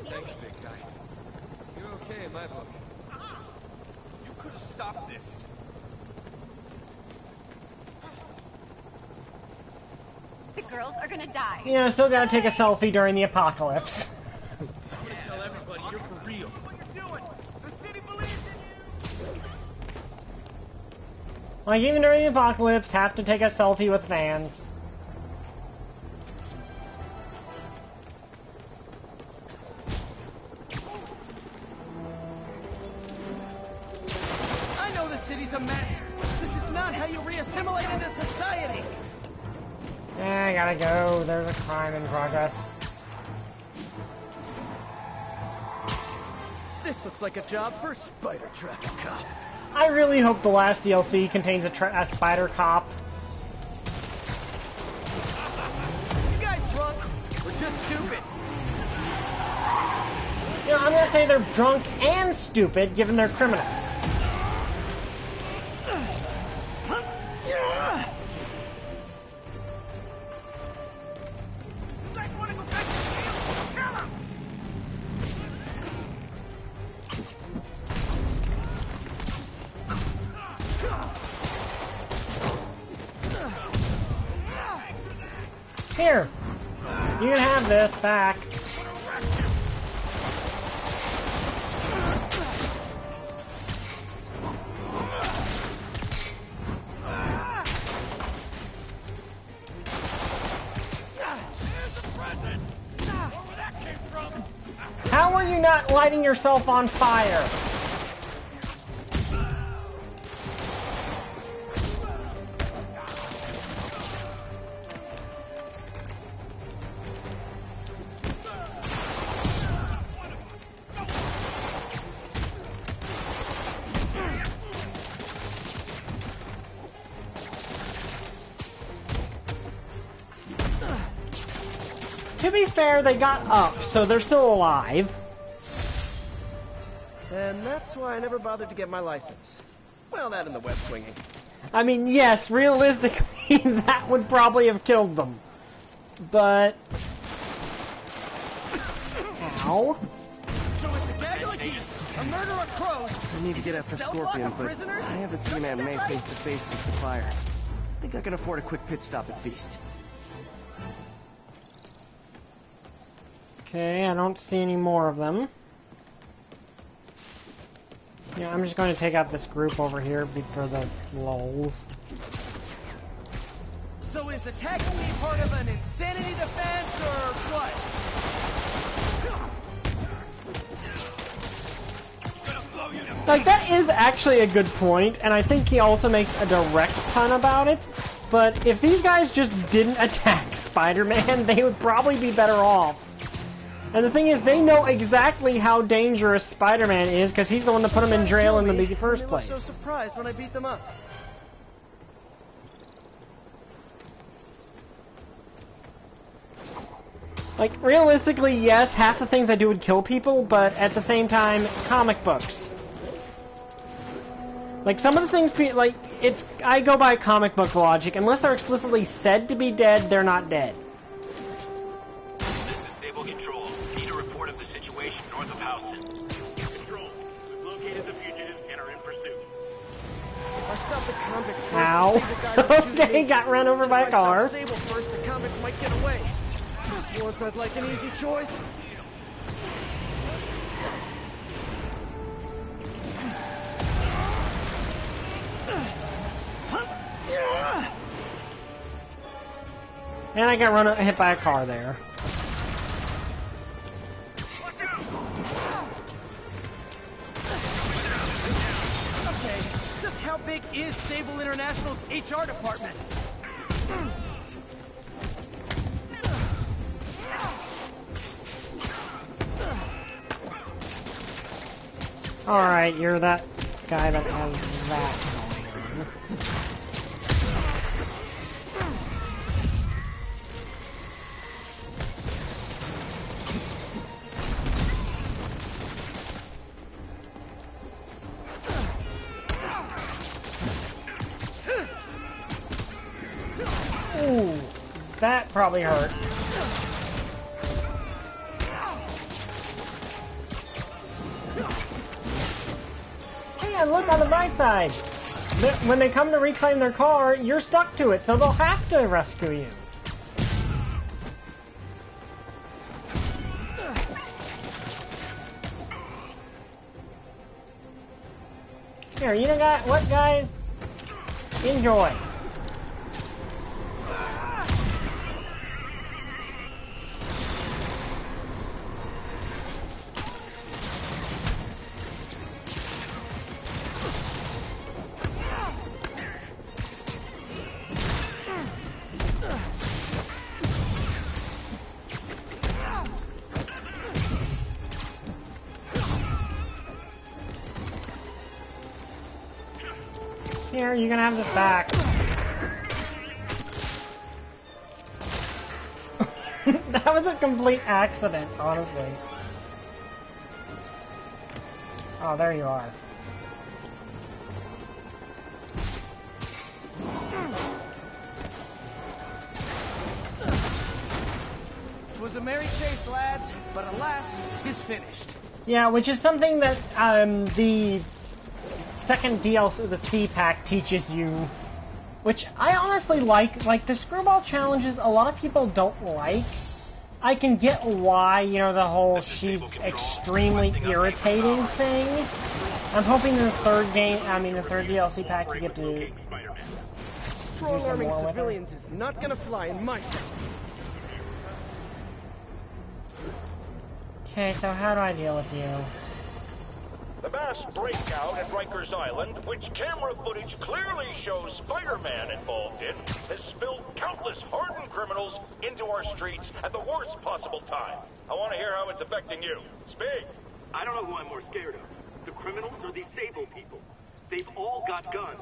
Thanks, big guy. You're okay in my book. You could have stopped this. The girls are gonna die. You know, still gotta take a selfie during the apocalypse. I'm gonna tell everybody you're for real. What you're doing? The city believes in you! Like, even during the apocalypse, have to take a selfie with fans. I know the city's a mess. This is not how you re-assimilate into society. I gotta go. There's a crime in progress. This looks like a job for Spider Traffic Cop. I really hope the last DLC contains a spider cop. You guys drunk? Or just stupid? You know, I'm gonna say they're drunk and stupid, given they're criminals. Here, you can have this back. How are you not lighting yourself on fire? To be fair, they got up, so they're still alive. And that's why I never bothered to get my license. Well, that and the web swinging. I mean, yes, realistically, that would probably have killed them. But... Ow. So it's a gaggle of geese, a murder of crows. I need to get after Scorpion, but I haven't seen Aunt May face to face since the fire. I think I can afford a quick pit stop at Feast. Okay, I don't see any more of them. Yeah, I'm just going to take out this group over here for the lulz. So is attacking me part of an insanity defense, or what? Like, that is actually a good point, and I think he also makes a direct pun about it. But if these guys just didn't attack Spider-Man, they would probably be better off. And the thing is, they know exactly how dangerous Spider-Man is, because he's the one that put him in jail in the first place. They were so surprised when I beat them up. Like, realistically, yes, half the things I do would kill people, but at the same time, comic books. Like, some of the things, like, I go by comic book logic. Unless they're explicitly said to be dead, they're not dead. This is Stable Control. Need a report of the situation north of Houston. Control, we've located the fugitives and are in pursuit. If I stop the convicts Ow. Okay, got run over by a car. Sable first, the convicts might get away. Just once I'd like an easy choice. And I got hit by a car there. Okay, just how big is Sable International's HR department? Alright, you're that guy that has that going on. Ooh, that probably hurt. Hey, and look on the bright side. When they come to reclaim their car, you're stuck to it, so they'll have to rescue you. Here, you know what, guys? Enjoy. Here, you can have this back. That was a complete accident, honestly. Oh, there you are. It was a merry chase, lads, but alas, 'tis finished. Yeah, which is something that the second DLC, the C pack, teaches you, which I honestly like. Like, the screwball challenges, a lot of people don't like. I can get why, you know, the whole she's extremely irritating thing. I'm hoping in the third DLC pack, you get to Strong-arming civilians is not gonna fly in my town. Okay, so how do I deal with you? The mass breakout at Rikers Island, which camera footage clearly shows Spider-Man involved in, has spilled countless hardened criminals into our streets at the worst possible time. I want to hear how it's affecting you. Speak! I don't know who I'm more scared of. The criminals or these Sable people? They've all got guns.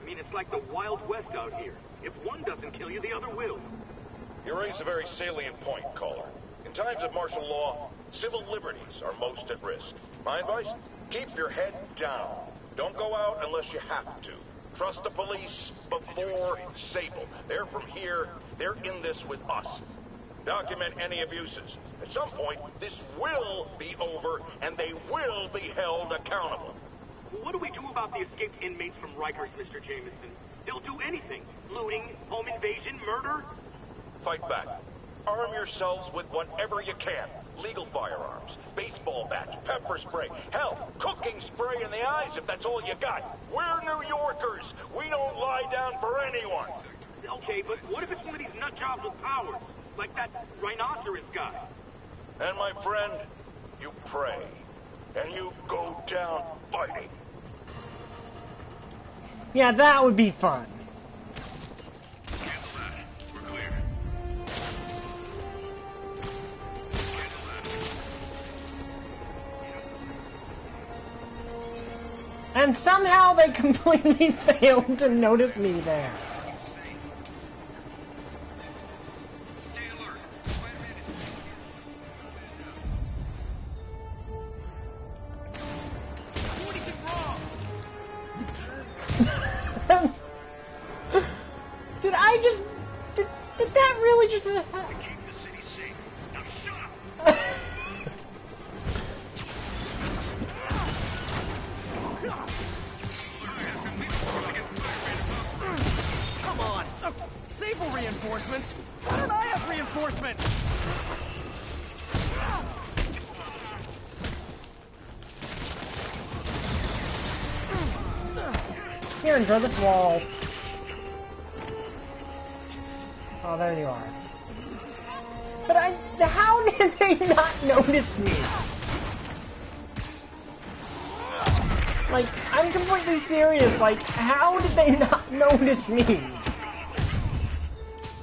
I mean, it's like the Wild West out here. If one doesn't kill you, the other will. You raise a very salient point, caller. In times of martial law, civil liberties are most at risk. My advice? Keep your head down. Don't go out unless you have to. Trust the police before Sable. They're from here. They're in this with us. Document any abuses. At some point, this will be over, and they will be held accountable. What do we do about the escaped inmates from Rikers, Mr. Jameson? They'll do anything. Looting, home invasion, murder. Fight back. Arm yourselves with whatever you can. Legal firearms, baseball bats, pepper spray, hell, cooking spray in the eyes if that's all you got. We're New Yorkers. We don't lie down for anyone. Okay, but what if it's one of these nut jobs with powers? Like that rhinoceros guy? And my friend, you pray. And you go down fighting. Yeah, that would be fun. And somehow they completely failed to notice me there. Did that really just happen? Keep the city safe. Now shut up! reinforcements? Why don't I have reinforcements? Here, enjoy this wall. Oh, there you are. But how did they not notice me? Like, I'm completely serious. Like, how did they not notice me?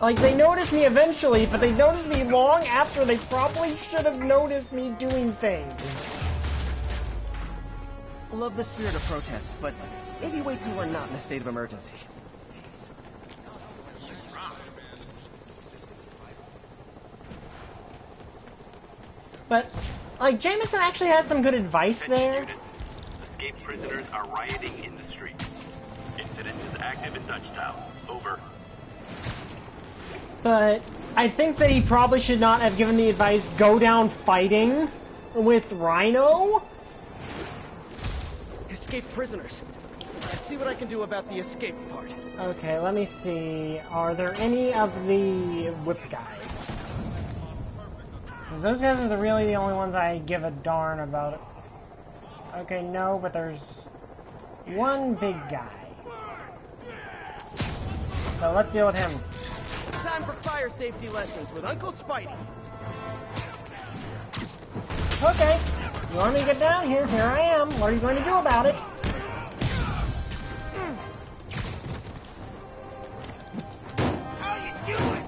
Like, they noticed me eventually, but they noticed me long after they probably should have noticed me doing things. I love the spirit of protest, but maybe wait till we're not in a state of emergency. But, like, Jameson actually has some good advice there. Escaped prisoners are rioting in the streets. Incident is active in Dutchtown. Over. But I think that he probably should not have given the advice, go down fighting with Rhino. Escaped prisoners. Let's see what I can do about the escape part. Okay, let me see. Are there any of the whip guys? Because those guys are really the only ones I give a darn about. Okay, no, but there's one big guy. So let's deal with him. Time for fire safety lessons with Uncle Spidey. Okay, you want me to get down here? Here I am. What are you going to do about it? How you doing?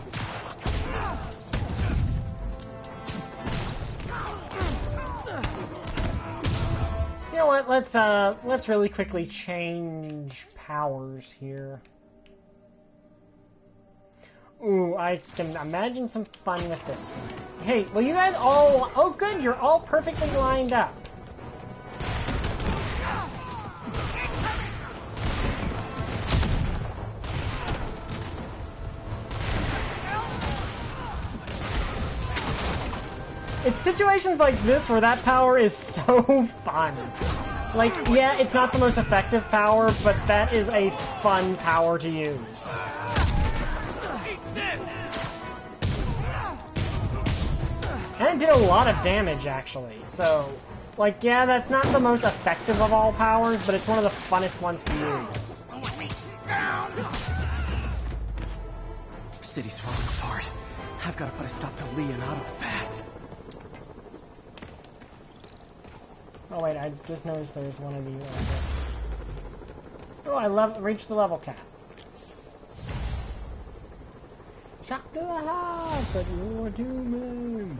You know what? Let's really quickly change powers here. Ooh, I can imagine some fun with this one. Hey, well you guys all... Oh good, you're all perfectly lined up. It's situations like this where that power is so fun. Like, yeah, it's not the most effective power, but that is a fun power to use. And it did a lot of damage, actually. So, like, yeah, that's not the most effective of all powers, but it's one of the funnest ones to use. City's falling apart. I've got to put a stop to Lee and Otto fast. Oh wait, I just noticed there's one of these over here. Oh, I reached the level cap. Shock to the heart, but you're too many.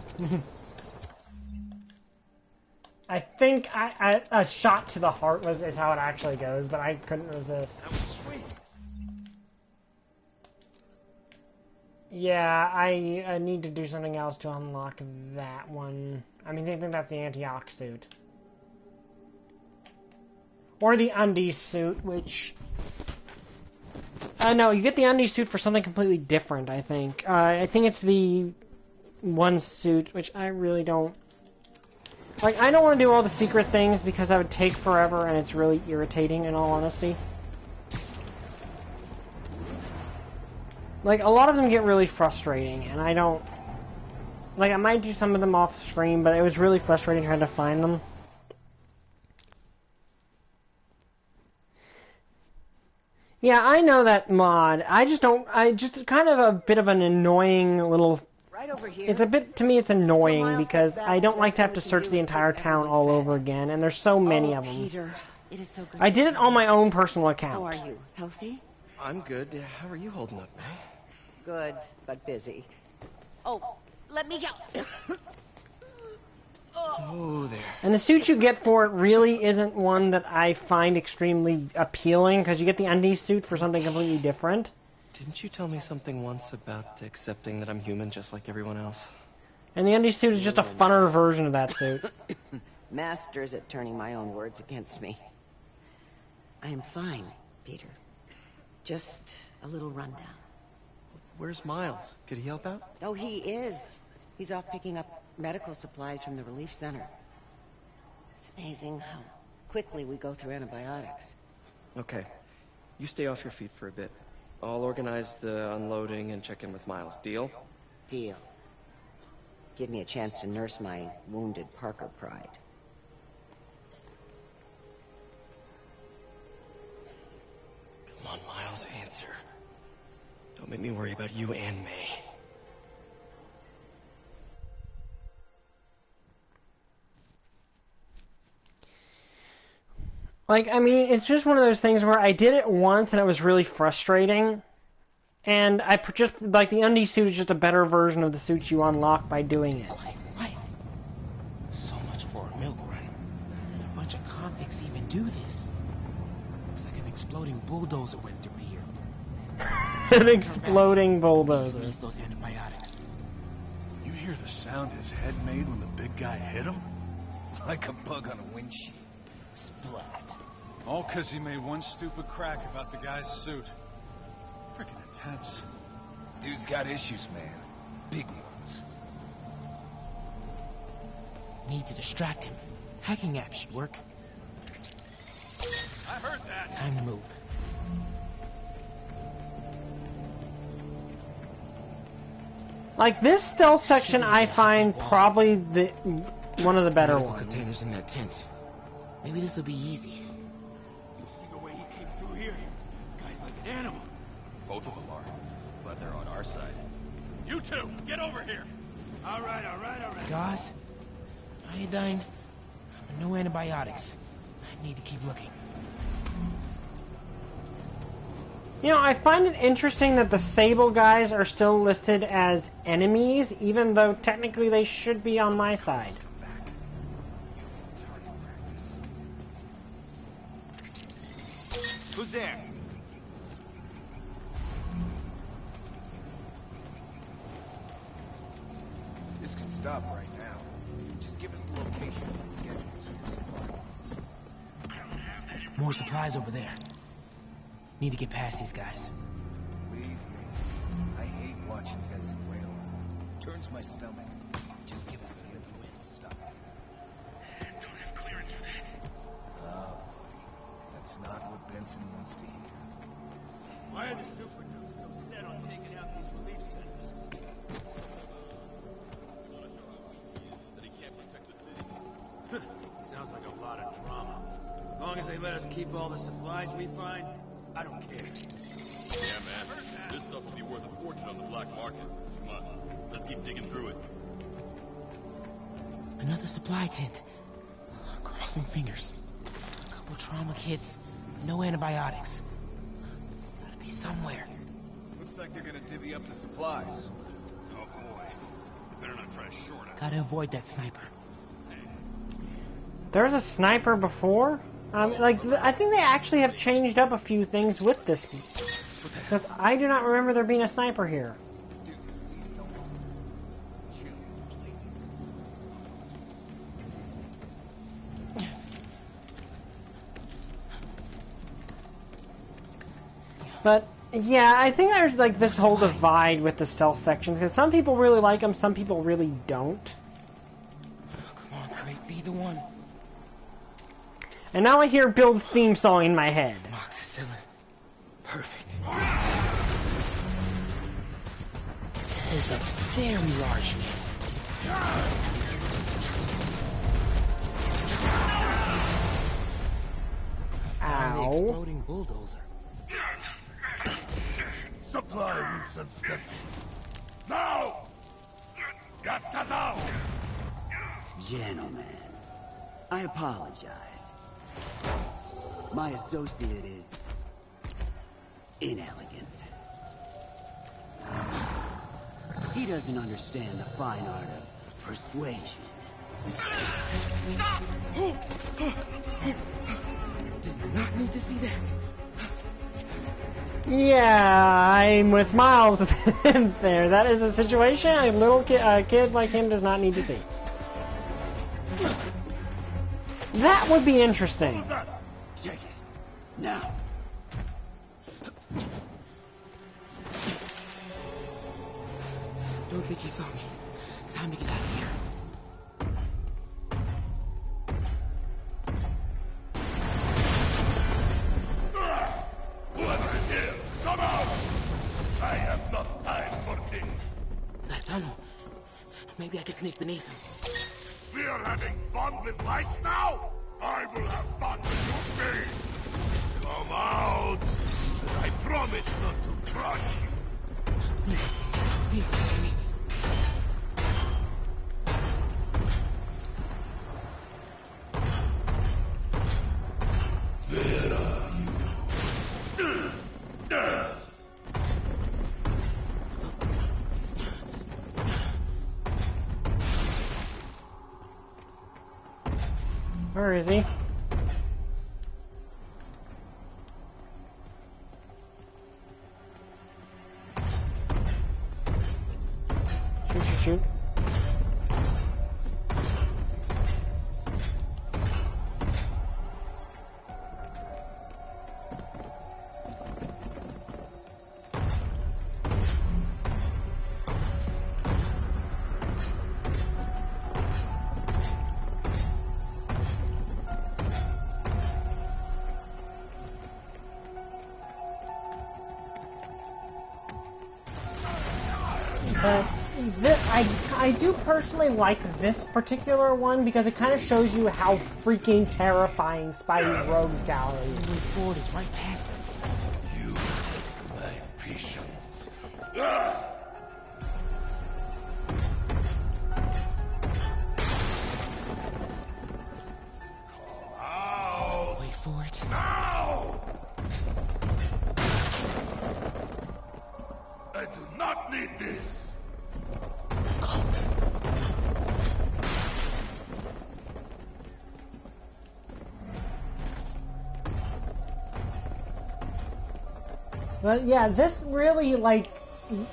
I think a shot to the heart is how it actually goes, but I couldn't resist. That was sweet. Yeah, I need to do something else to unlock that one. I mean, I think that's the anti-ox suit. Or the undies suit, which... no, you get the undies suit for something completely different, I think. I think it's the one suit, which I really don't... Like, I don't want to do all the secret things because that would take forever and it's really irritating, in all honesty. Like, a lot of them get really frustrating, and I don't... Like, I might do some of them off screen, but it was really frustrating trying to find them. Yeah, I know that mod. I just kind of a bit of an annoying little... Right over here. It's a bit, to me it's annoying because I don't like to have to search the entire town all over again, and there's so many of them. Peter, it is so good. I did it on my own personal account. How are you? Healthy? I'm good. How are you holding up, man? Good, but busy. Oh, let me go. Oh, there. And the suit you get for it really isn't one that I find extremely appealing, because you get the undies suit for something completely different. Didn't you tell me something once about accepting that I'm human just like everyone else? And the undies suit is just a funner version of that suit. Masters at turning my own words against me. I am fine, Peter. Just a little rundown. Where's Miles? Could he help out? Oh, he is. He's off picking up medical supplies from the relief center. It's amazing how quickly we go through antibiotics. Okay. You stay off your feet for a bit. I'll organize the unloading and check in with Miles. Deal? Deal. Give me a chance to nurse my wounded Parker pride. Come on, Miles, answer. Don't make me worry about you and May. Like, I mean, it's just one of those things where I did it once and it was really frustrating. And I just, like, the undie suit is just a better version of the suits you unlock by doing it. What? So much for a milk run. A bunch of convicts even do this. Looks like an exploding bulldozer went through here. An exploding bulldozer. Needs those antibiotics. You hear the sound his head made when the big guy hit him? Like a bug on a windshield. Splat. All 'cause he made one stupid crack about the guy's suit. Freaking intense. Dude's got issues, man. Big ones. Need to distract him. Hacking app should work. I heard that. Time to move. Like, this stealth section I find probably one of the better Medical ones. containers in that tent. Maybe this will be easy. You see the way he came through here? This guy's like an animal. Both of them are. But they're on our side. You two, get over here. All right. Gauze, iodine, no antibiotics. I need to keep looking. You know, I find it interesting that the Sable guys are still listed as enemies, even though technically they should be on my side. Who's there? This can stop right now. Just give us the location and schedules for supplies. More supplies over there. Need to get past these guys. Believe me, I hate watching Benson wail. Turns my stomach. Just give us the info and we'll stop. Don't have clearance for that. Oh, that's not what Benson wants to hear. Why are the super dudes so set on taking out these relief centers? That he can't protect the city. Sounds like a lot of drama. As long as they let us keep all the supplies we find, I don't care. Yeah, man. This stuff will be worth a fortune on the black market. Come on, let's keep digging through it. Another supply tent. Crossing fingers. A couple trauma kits. No antibiotics. Gotta be somewhere. Looks like they're gonna divvy up the supplies. Oh boy. Better not try to short us. Gotta avoid that sniper. There was a sniper before? I think they actually have changed up a few things with this. Because I do not remember there being a sniper here. Dude, please don't. Chill, please. But, yeah, I think there's, like, this whole divide with the stealth sections. Because some people really like them, some people really don't. Come on, Crate, be the one. And now I hear Bill's theme song in my head. Amoxicillin. Perfect. That is a very large man. Found the Ow. exploding bulldozer. Supply routes and steps. Now! Got now! Gentlemen, I apologize. My associate is inelegant. He doesn't understand the fine art of persuasion. Did not need to see that. Yeah, I'm with Miles there. That is a situation a little kid like him does not need to see. That would be interesting. Check it. Now. Don't think he saw me. Time to get out of here. Whoever is here, come out! Maybe I can sneak beneath him. We are having fun with lights now? I will have fun with your face. Come out, and I promise not to crush you. Please save me. Where are you? Where is he? Shoot, shoot, shoot. But I do personally like this particular one because it kind of shows you how freaking terrifying Spidey's Rogues Gallery is. The way forward is right past them. You, my patience. Wait for it. Now! I do not need this. But yeah, this really, like,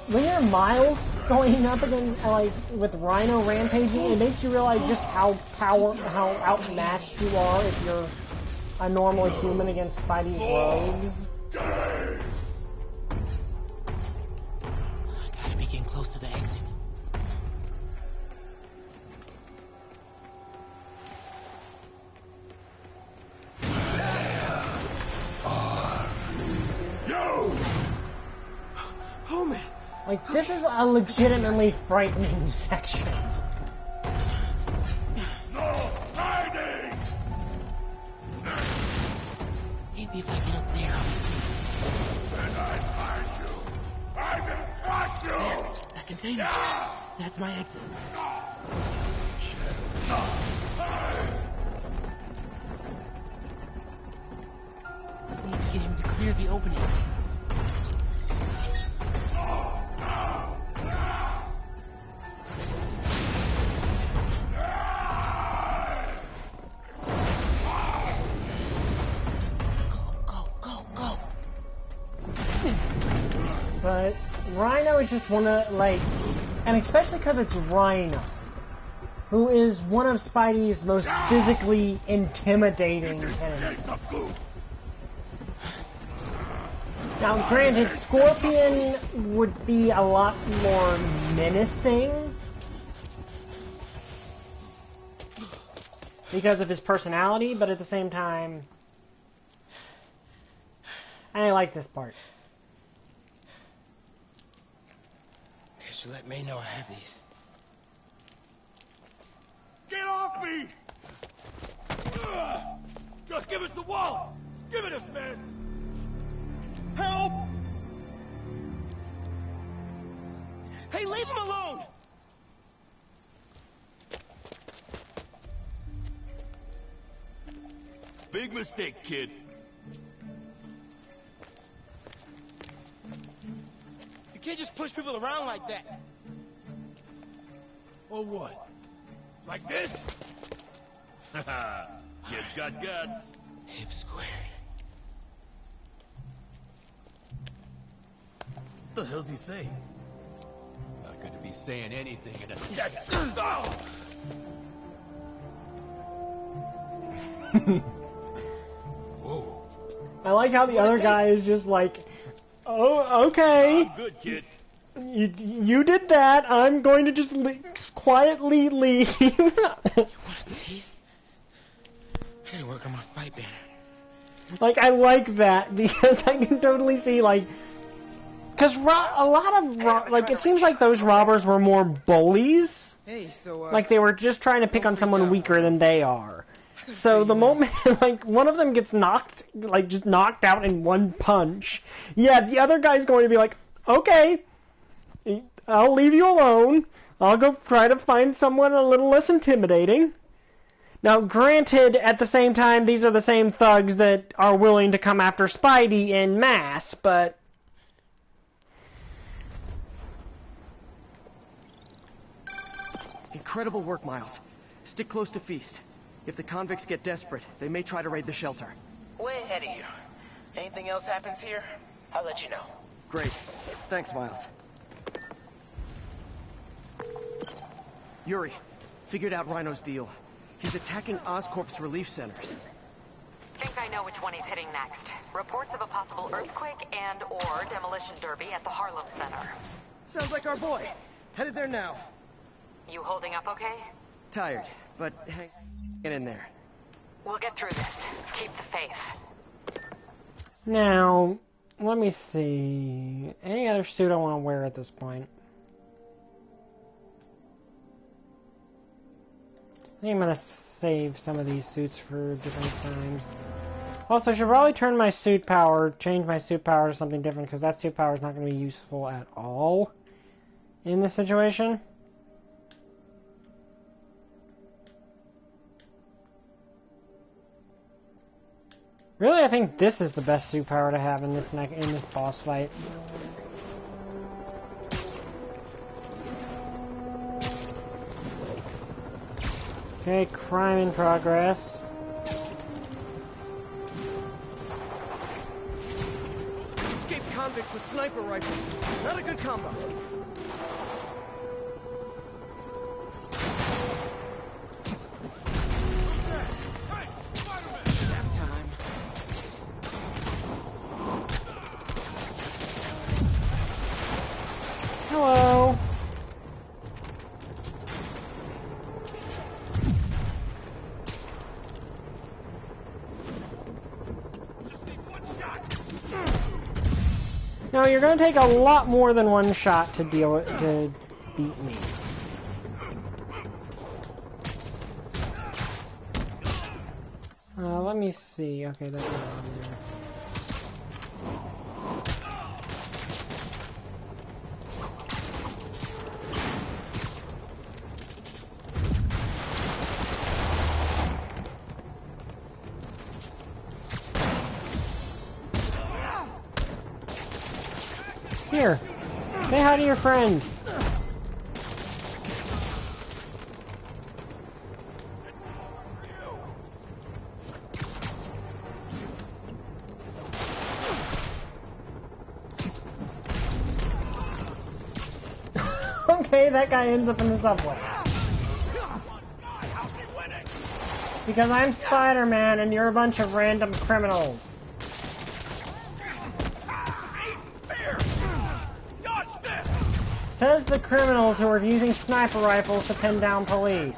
when you're Miles going up against, like, with Rhino rampaging, it makes you realize just how outmatched you are if you're a normal human against Spidey's rogues. I gotta be getting close to the exit. Oh man! Like, this is a legitimately frightening section. No hiding! Maybe if I get up there, I'll be safe. When I find you, I will crush you! That container. Yeah. That's my exit. I need to get him to clear the opening. But Rhino is just one of, like, and especially because it's Rhino, who is one of Spidey's most physically intimidating enemies. Now, granted, Scorpion would be a lot more menacing because of his personality, but at the same time, I like this part. You let me know I have these. Get off me! Just give us the wallet! Give it us, man! Help! Hey, leave him alone! Big mistake, kid. You can't just push people around like that. Or what? Like this? Haha, kid's got guts. Hip squared. What the hell's he saying? Not gonna be saying anything in a second. Whoa. I like how the other guy is just like, oh, okay. I'm good, kid. You did that. I'm going to just quietly leave. You want a taste? I gotta work on my fight banner. Like, I like that because I can totally see, like, Because a lot of, like, it seems like those robbers were more bullies. Hey, so, like, they were just trying to pick on someone weaker than they are. So the moment, like, one of them gets knocked, like, just knocked out in one punch, yeah, the other guy's going to be like, okay, I'll leave you alone. I'll go try to find someone a little less intimidating. Now, granted, at the same time, these are the same thugs that are willing to come after Spidey en masse, but... Incredible work, Miles. Stick close to Feast. If the convicts get desperate, they may try to raid the shelter. Way ahead of you. Anything else happens here, I'll let you know. Great. Thanks, Miles. Yuri, figured out Rhino's deal. He's attacking Oscorp's relief centers. Think I know which one he's hitting next. Reports of a possible earthquake and/or demolition derby at the Harlem Center. Sounds like our boy. Headed there now. You holding up okay? Tired, but get in there. We'll get through this. Keep the faith. Now, let me see. Any other suit I want to wear at this point? I think I'm going to save some of these suits for different times. Also, I should probably turn my suit power, change my suit power to something different, because that suit power is not going to be useful at all in this situation. Really, I think this is the best suit power to have in this boss fight. Okay, crime in progress. Escaped convicts with sniper rifles. Not a good combo. Hello. No, you're going to take a lot more than one shot to beat me. Let me see. Okay, that's not on there. Here, say hi to your friend. Okay, that guy ends up in the subway. Because I'm Spider-Man and you're a bunch of random criminals. Says the criminals who are using sniper rifles to pin down police.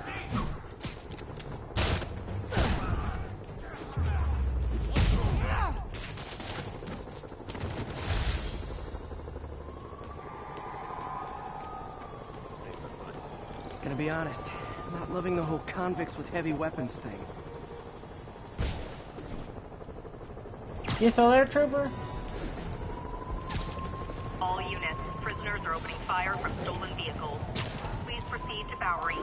Gonna be honest, I'm not loving the whole convicts with heavy weapons thing. You still there, Trooper? All units, prisoners are opening fire from stolen vehicles. Please proceed to Bowery.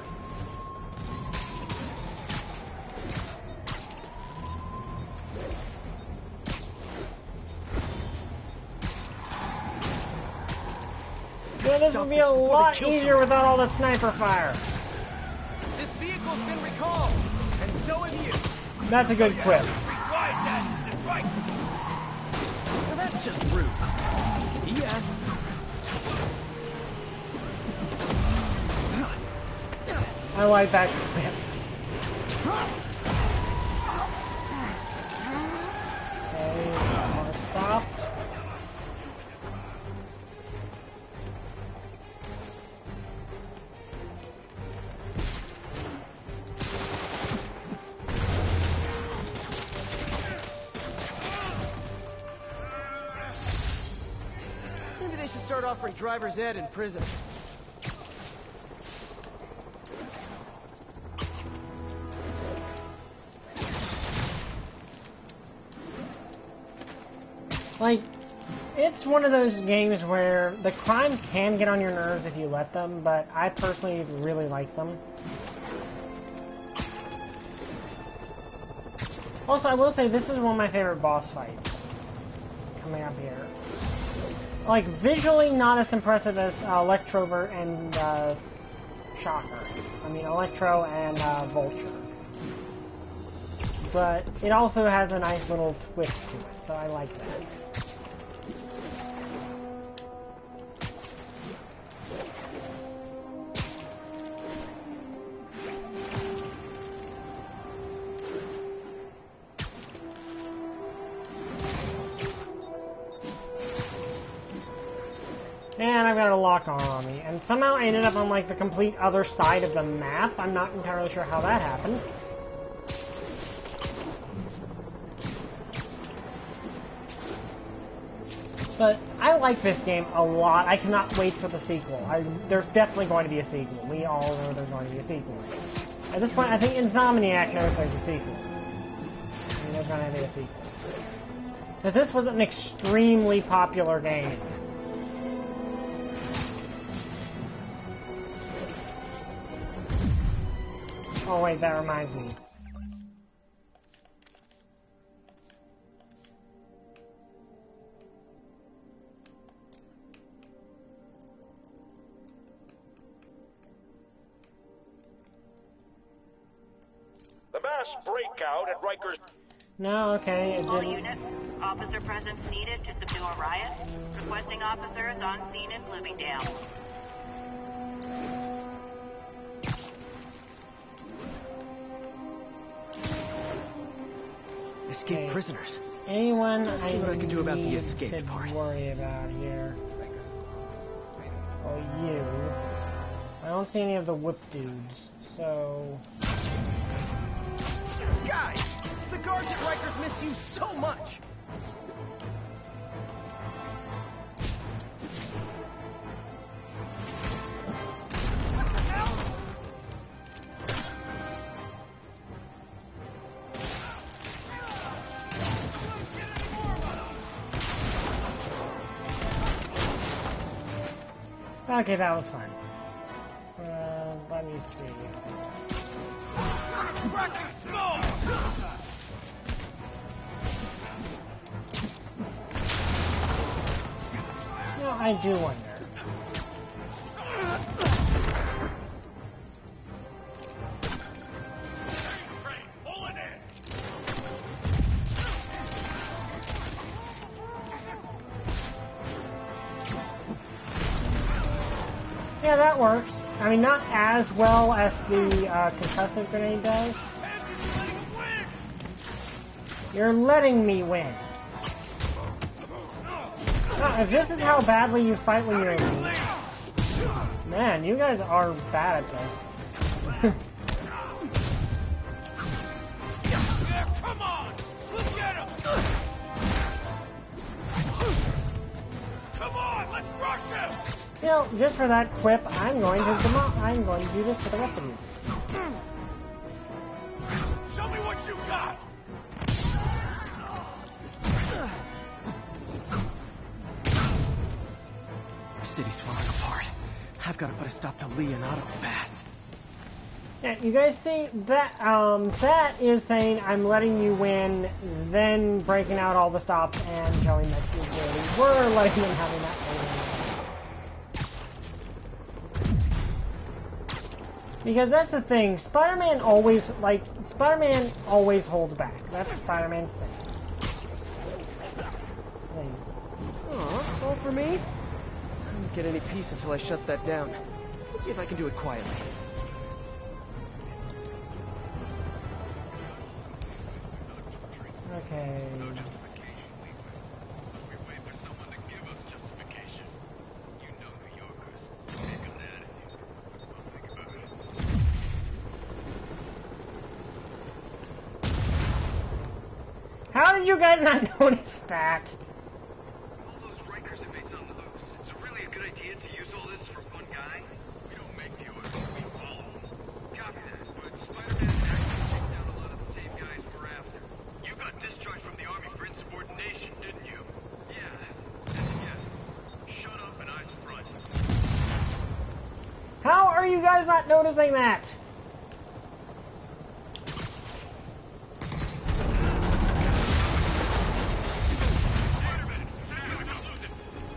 Yeah, this would be a lot easier without all the sniper fire. This vehicle's been recalled, and so have you. That's a good quip. Now that's just rude. Yeah. I like that quip. Okay, stop. Maybe they should start offering driver's ed in prison. Like, it's one of those games where the crimes can get on your nerves if you let them, but I personally really like them. Also, I will say this is one of my favorite boss fights coming up here. Like, visually not as impressive as Electrovert and Shocker. I mean, Electro and Vulture. But it also has a nice little twist to it, so I like that. And I've got a lock on me. And somehow I ended up on, like, the complete other side of the map. I'm not entirely sure how that happened. But I like this game a lot. I cannot wait for the sequel. There's definitely going to be a sequel. We all know there's going to be a sequel. At this point, I think Insomniac knows there's a sequel. I mean, there's going to be a sequel. Because this was an extremely popular game. Oh wait, that reminds me. The mass breakout at Rikers... No, okay, it All didn't. units, officer presence needed to subdue a riot. Requesting officers on scene in Bloomingdale. Escape prisoners. Anyone Let's see what I can do about the escape part. Worry about here. Oh, you. I don't see any of the whip dudes, so... Guys, the guards at Rikers miss you so much. Okay, that was fun. Let me see. No, I do wonder. Yeah, that works. I mean, not as well as the concussive grenade does. You're letting me win. Oh, if this is how badly you fight when you're elite, man, you guys are bad at this. Come on! Look at him! Come on, let's rush him! You know, just for that quip, I'm going to do this for the rest of you. Show me what you got! The city's falling apart. I've got to put a stop to Lee and Otto fast. Yeah, you guys see that? That is saying I'm letting you win, then breaking out all the stops and showing that you really were letting them having that win. Because that's the thing, Spider-Man always holds back. That's Spider-Man's thing. Aw, all for me? I don't get any peace until I shut that down. Let's see if I can do it quietly. Okay. How did you guys not notice that? All those Rikers inmates on the loose. It's a guys not noticing that?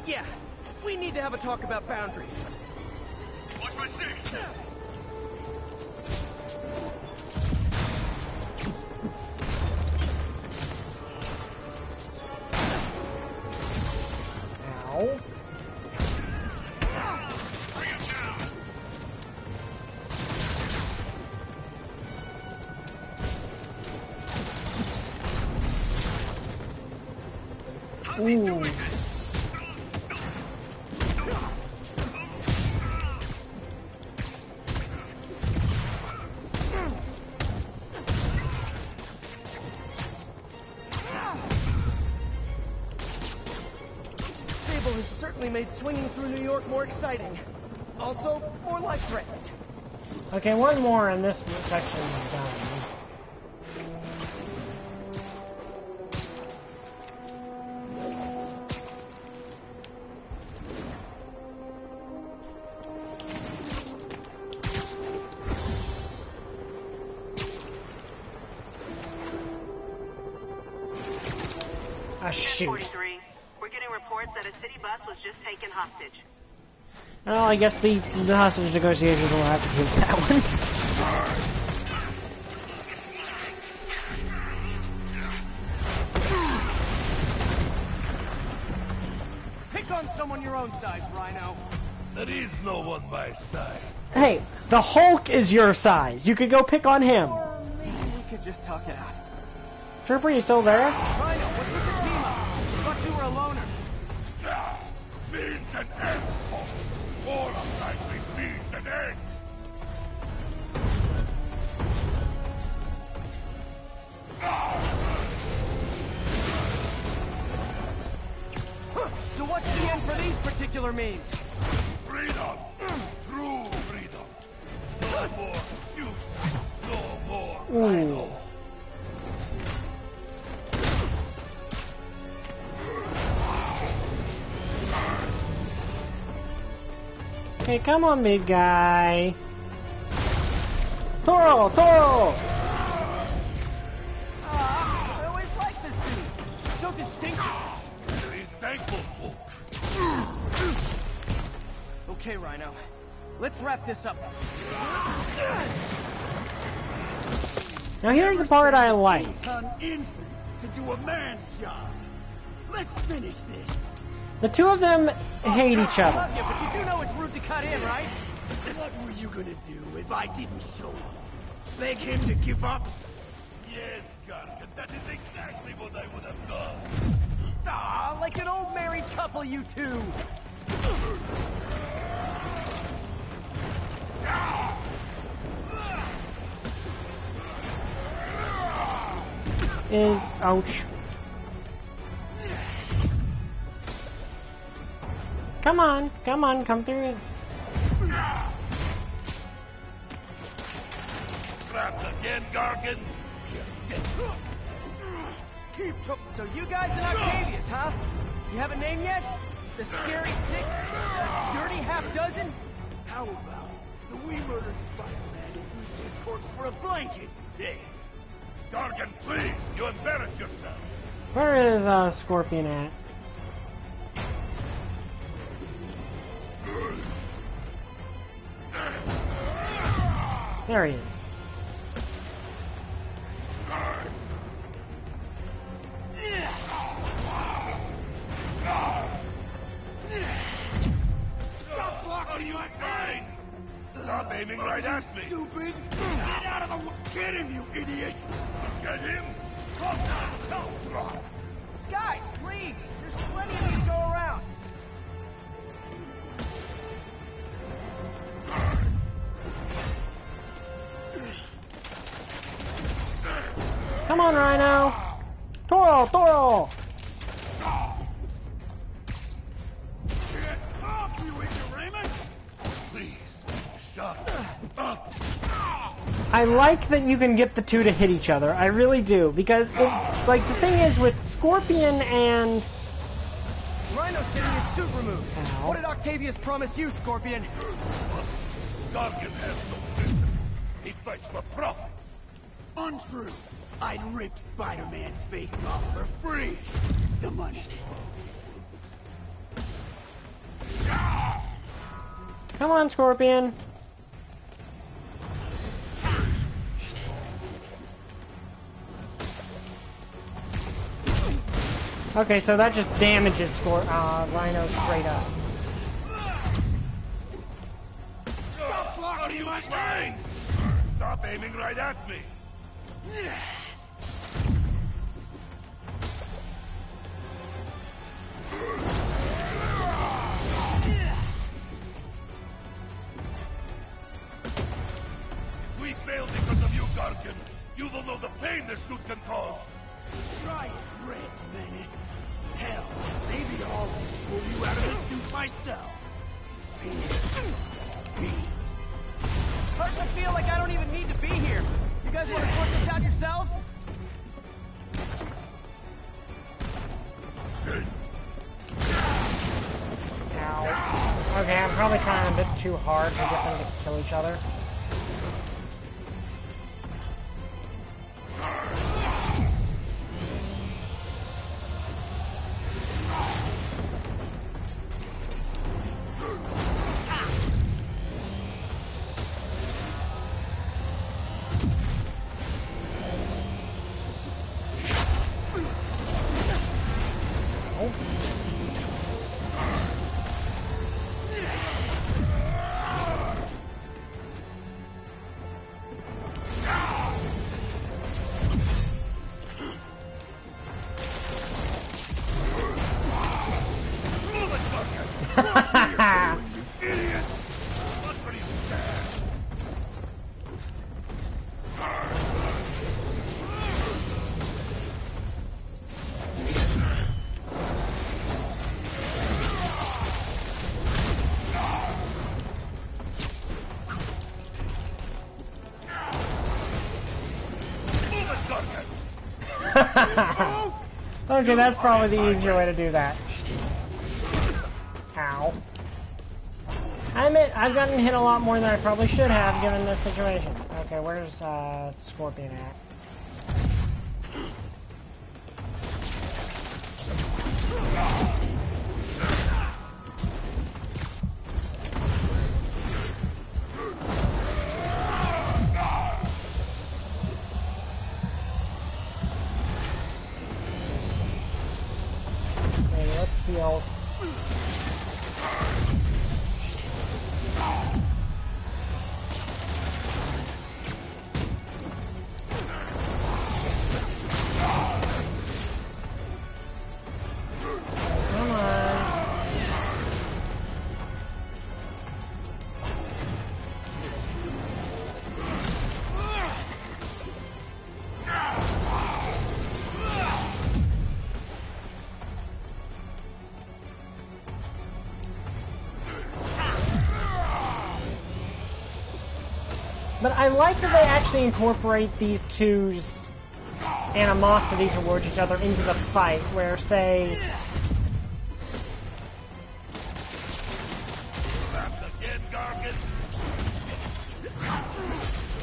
Yeah, we need to have a talk about boundaries. Watch my six. Ow. Ooh. Sable has certainly made swinging through New York more exciting. Also, more life-threatening. Okay, one more and this section is done. Ah, shoot. 1043. We're getting reports that a city bus was just taken hostage. Well, I guess the hostage negotiations will have to take that one. Pick on someone your own size, Rhino. There is no one my size. Hey, the Hulk is your size. You could go pick on him. Or maybe we could just talk it out. Trooper, you still there? Rhino, what's with the team up? Thought you were a loner. Means an end. More likely means an end. So what's the end for these particular means? Freedom. True freedom. No more excuse. No more Rhino. Okay, come on, big guy. Toro! Toro! I always liked this dude. So distinctive. He's thankful, folk. Okay, Rhino. Let's wrap this up. Now here's the part I like. Infant to do a man's job. Let's finish this. The two of them hate each I other. love you, but you do know it's rude to cut in, right? What were you gonna do if I didn't show up? Beg him to give up? Yes, Gargan, that is exactly what I would have done. Ah, like an old married couple, you two. Ouch. Come on, come through it. Trapped again, Gargan. So you guys in Octavius, huh? You have a name yet? The Scary Six? The Dirty Half Dozen? How about the We Murder Spider-Man is using his corpse for a blanket? Hey. Gargan, please, you embarrass yourself. Where is Scorpion at? There he is. Stop blocking my brain! Stop aiming right at me! Stupid! Get out of the way! Get him, you idiot! Get him? Guys, please! There's plenty of you to go around. Come on, Rhino! Toro! Toro! Get off, you ignoramus! Please, shut up! I like that you can get the two to hit each other. I really do. Because, like, the thing is with Scorpion and... Rhino's getting his suit removed. Ow. What did Octavius promise you, Scorpion? Gargan has no system. He fights for profit. Untrue. I'd rip Spider-Man's face off for free. The money. Come on, Scorpion. Okay, so that just damages Rhino straight up. Stop blocking my aim! Stop aiming right at me. If we fail because of you, Gargan, you will know the pain this suit can cause. Try it, Red Menace. Hell, maybe I'll pull you out of the suit myself. Starting to feel like I don't even need to be here. You guys want to sort this out yourselves? Ow. Okay, I'm probably trying a bit too hard to get them to kill each other. Okay, that's probably the easier way to do that. Ow. I admit, I've gotten hit a lot more than I probably should have given this situation. Okay, where's Scorpion at? Heal. Come on. But I like that they actually incorporate these two's animosity towards each other into the fight, where, say... Again, Gargan.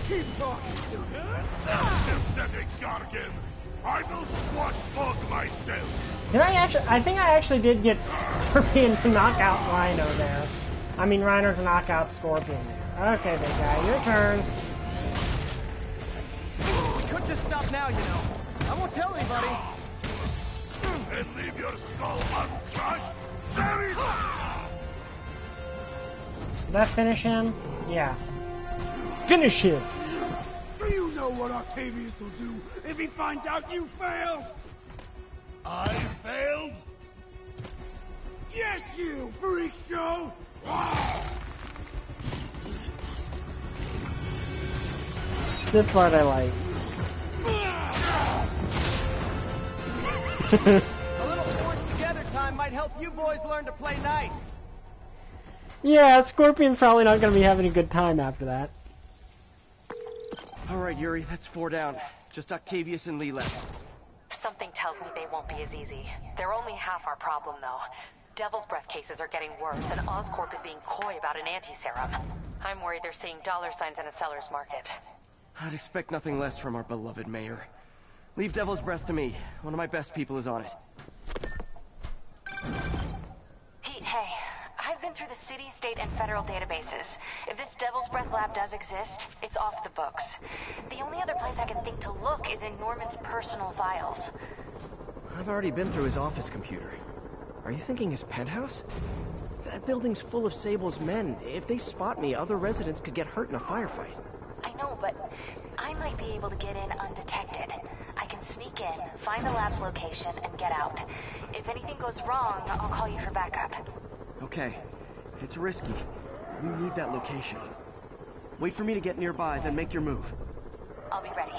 Keep talking, Pathetic Gargan. I will squash Bog myself. Did I think I actually did get Scorpion to knock out Rhino there. I mean, Rhino to knock out Scorpion there. Okay, big guy, your turn. We could just stop now, you know. I won't tell anybody. And leave your skull uncrushed? There it is! Did that finish him? Yeah. Finish him! Do you know what Octavius will do if he finds out you failed? I failed? Yes, you freak show! This part I like. A little forced together time might help you boys learn to play nice. Yeah, Scorpion's probably not going to be having a good time after that. All right, Yuri, that's 4 down. Just Octavius and Lee left. Something tells me they won't be as easy. They're only half our problem, though. Devil's Breath cases are getting worse, and Oscorp is being coy about an anti-serum. I'm worried they're seeing dollar signs in a seller's market. I'd expect nothing less from our beloved mayor. Leave Devil's Breath to me. One of my best people is on it. Pete, hey. I've been through the city, state, and federal databases. If this Devil's Breath lab does exist, it's off the books. The only other place I can think to look is in Norman's personal files. I've already been through his office computer. Are you thinking his penthouse? That building's full of Sable's men. If they spot me, other residents could get hurt in a firefight. I know, but I might be able to get in undetected. I can sneak in, find the lab's location, and get out. If anything goes wrong, I'll call you for backup. Okay. It's risky. We need that location. Wait for me to get nearby, then make your move. I'll be ready.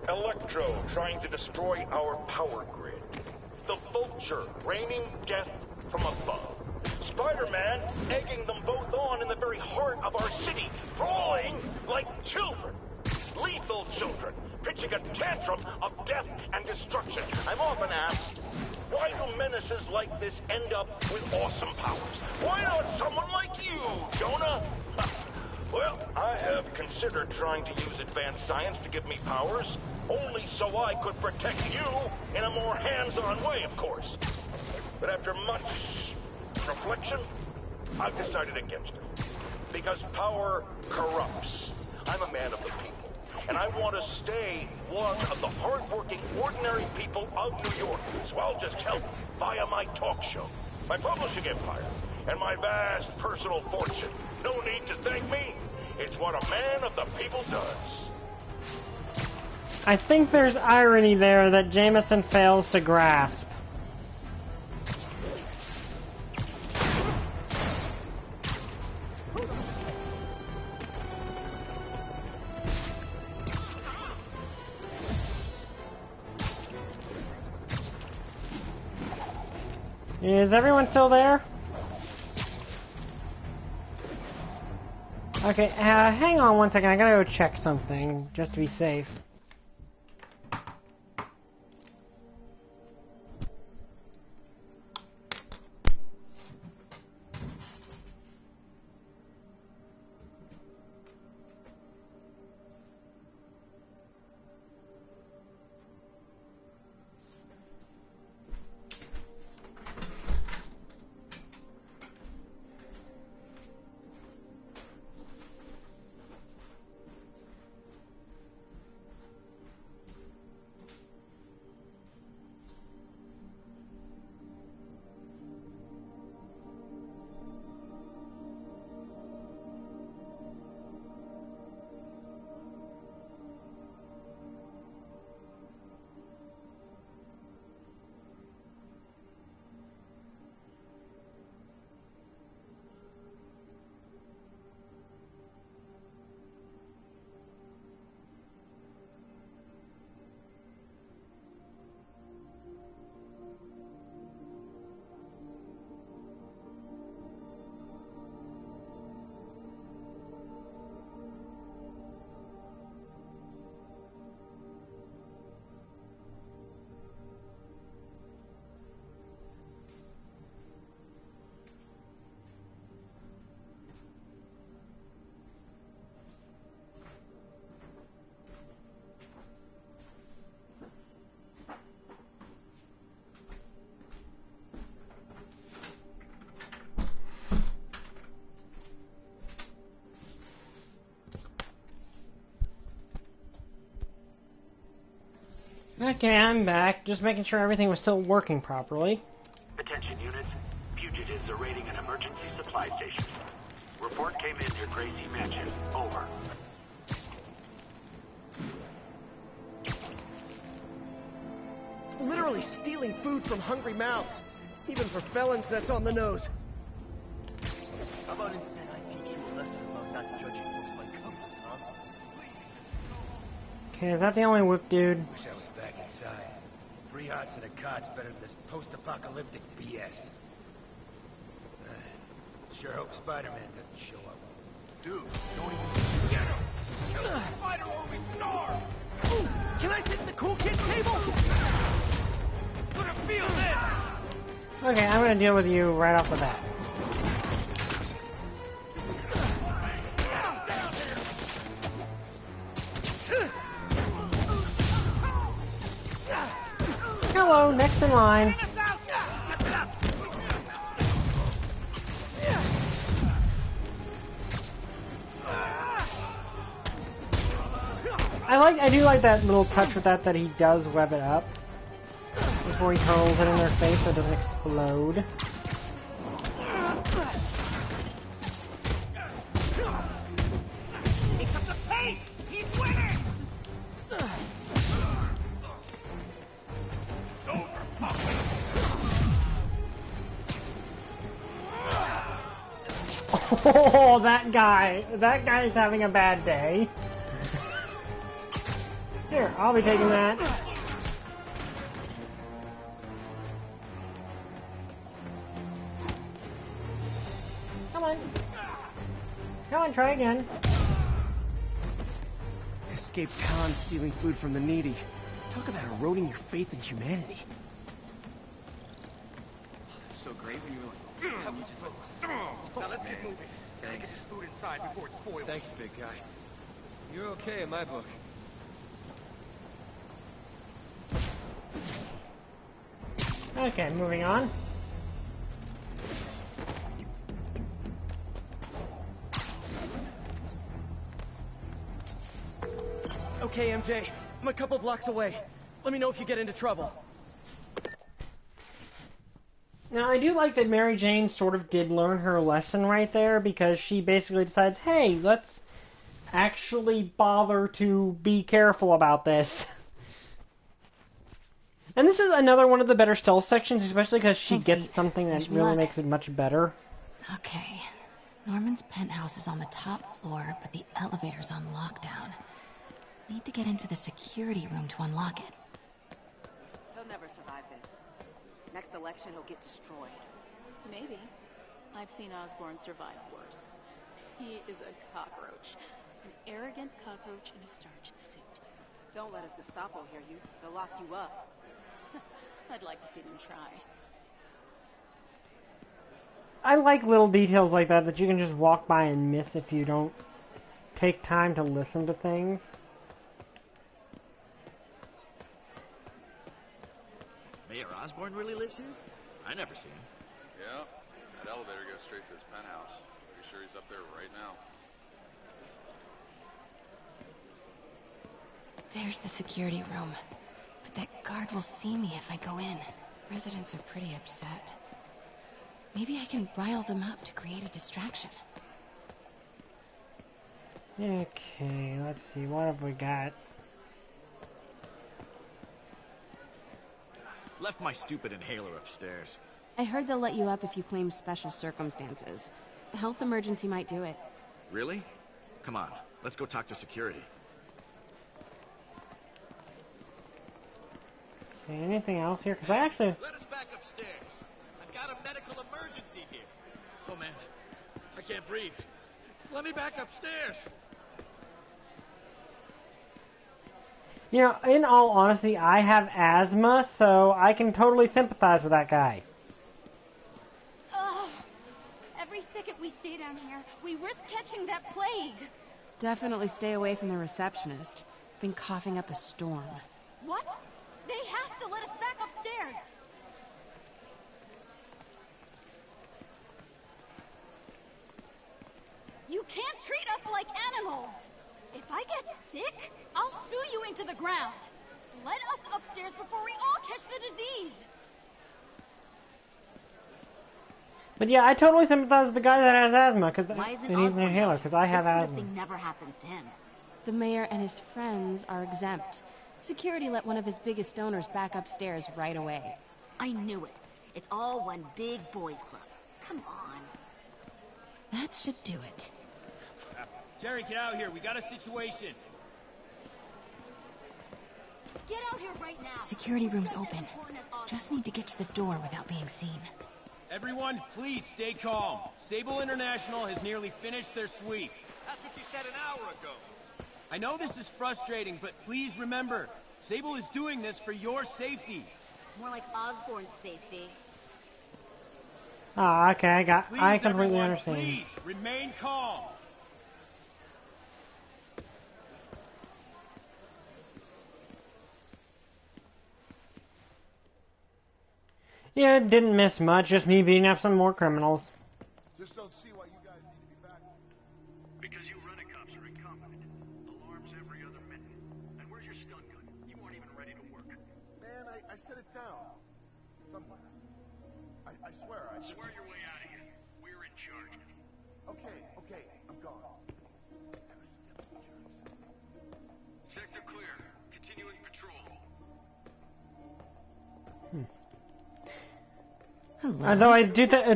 Electro trying to destroy our power grid. The Vulture raining death from above. Spider-Man egging them both on in the very heart of our city, brawling like children. Lethal children, pitching a tantrum of death and destruction. I'm often asked, why do menaces like this end up with awesome powers? Why not someone like you, Jonah? Well, I have considered trying to use advanced science to give me powers, only so I could protect you in a more hands-on way, of course. But after much reflection, I've decided against it. Because power corrupts. I'm a man of the people, and I want to stay one of the hard-working, ordinary people of New York. So I'll just help via my talk show, my publishing empire, and my vast personal fortune. No need to thank me. It's what a man of the people does. I think there's irony there that Jameson fails to grasp. Is everyone still there? Okay, hang on one second. I gotta go check something, just to be safe. Okay, I'm back. Just making sure everything was still working properly. Attention units. Fugitives are raiding an emergency supply station. Report came in near Gracie Mansion. Over. Literally stealing food from hungry mouths. Even for felons, that's on the nose. How about instead I teach you a lesson about not judging books by covers, huh? Okay, is that the only whip dude? Wish I was back inside. 3 odds to the cod's better than this post-apocalyptic BS. Sure hope Spider-Man doesn't show up. Dude, don't even get him! Kill the spider or we starve! Can I sit at the cool kids table? Put a field in! Okay, I'm gonna deal with you right off the bat. Hello, next in line. I do like that little touch with that he does web it up before he hurls it in their face so it doesn't explode. Pick up the pace! He's winning! Oh, that guy's having a bad day. Here, I'll be taking that. Come on. Come on, try again. Escaped town stealing food from the needy. Talk about eroding your faith in humanity. It's so great when you were like, you just like, Now let's get moving. Gotta get this food inside before it spoils. thanks, big guy. You're okay in my book. Okay, moving on. Okay, MJ. I'm a couple blocks away. Let me know if you get into trouble. Now, I do like that Mary Jane sort of did learn her lesson right there, because she basically decides, hey, let's actually bother to be careful about this. And this is another one of the better stealth sections, especially because she gets something that really makes it much better. Okay. Norman's penthouse is on the top floor, but the elevator's on lockdown. Need to get into the security room to unlock it. He'll never survive this. Next election, he'll get destroyed. Maybe. I've seen Osborn survive worse. He is a cockroach. An arrogant cockroach in a starched suit. Don't let his Gestapo hear you. They'll lock you up. I'd like to see them try. I like little details like that you can just walk by and miss if you don't take time to listen to things. Mayor Osborn really lives here? I never seen him. Yeah, that elevator goes straight to his penthouse. Pretty sure he's up there right now. There's the security room. But that guard will see me if I go in. Residents are pretty upset. Maybe I can rile them up to create a distraction. Okay, let's see, what have we got? Left my stupid inhaler upstairs. I heard they'll let you up if you claim special circumstances. The health emergency might do it. Really? Come on, let's go talk to security. Okay, anything else here? Because I actually... Let us back upstairs. I've got a medical emergency here. Oh man, I can't breathe. Let me back upstairs. You know, in all honesty, I have asthma, so I can totally sympathize with that guy. Ugh. Every second we stay down here, we risk catching that plague. Definitely stay away from the receptionist. Been coughing up a storm. What? They have to let us back upstairs. You can't treat us like animals. If I get sick, I'll sue you into the ground. Let us upstairs before we all catch the disease. But yeah, I totally sympathize with the guy that has asthma, and he's an inhaler, because I have asthma. This sort of thing never happens to him. The mayor and his friends are exempt. Security let one of his biggest donors back upstairs right away. I knew it. It's all one big boys club. Come on. That should do it. Jerry, get out here. We got a situation. Get out here right now. Security room's open. Just need to get to the door without being seen. Everyone, please stay calm. Sable International has nearly finished their sweep. That's what you said an hour ago. I know this is frustrating, but please remember, Sable is doing this for your safety. More like Osborn's safety. Oh, okay, I completely everyone, understand. Please, remain calm. Yeah, it didn't miss much, just me beating up some more criminals. Just don't see why you guys need to be back. Because you rent-a-cops are incompetent. Alarms every other minute. And where's your stun gun? You weren't even ready to work. Man, I set it down. Somewhere. I swear, I just... Swear your way out of here. We're in charge. Okay, I'm gone. Sector clear. Continuing patrol.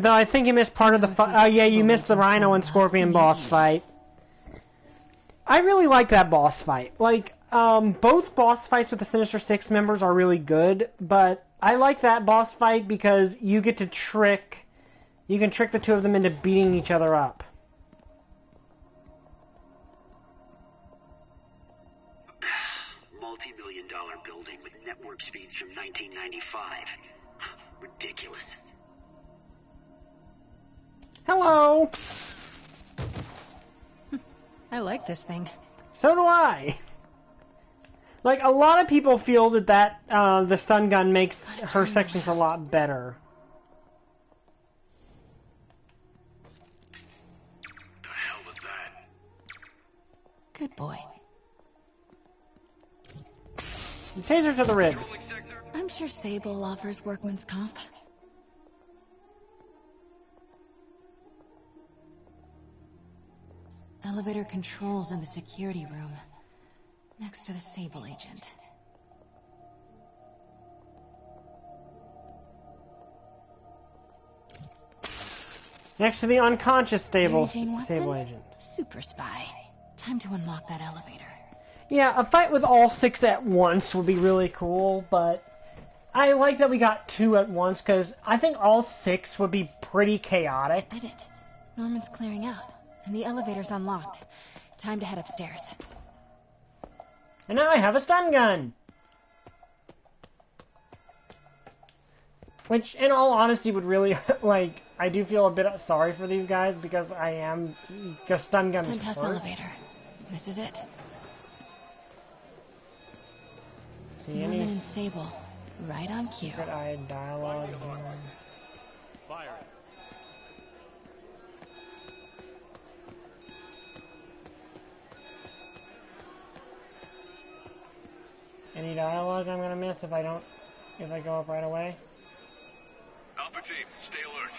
Though I think you missed part of the fight. Oh yeah, you missed the Rhino and Scorpion boss fight. I really like that boss fight. Like, both boss fights with the Sinister Six members are really good, but I like that boss fight because you get to you can trick the two of them into beating each other up. Multi-million-dollar building with network speeds from 1995. Ridiculous. Hello! I like this thing. So do I! Like, a lot of people feel that the stun gun makes her sections a lot better. The hell was that? Good boy. Taser to the ribs. I'm sure Sable offers workman's comp. Elevator controls in the security room, next to the Sable agent. Next to the unconscious Sable Watson, agent. Super spy. Time to unlock that elevator. Yeah, a fight with all six at once would be really cool, but I like that we got two at once, because I think all six would be pretty chaotic. Did it. Norman's clearing out, and the elevator's unlocked. Time to head upstairs. And now I have a stun gun! Which, in all honesty, would really, like, I do feel a bit sorry for these guys, because I am just stun guns Penthouse elevator. This is it. Norman and Sable, right on cue. Secret-eye dialogue here. Fire. Any dialogue I'm gonna miss if I go up right away? Alpha team, stay alert.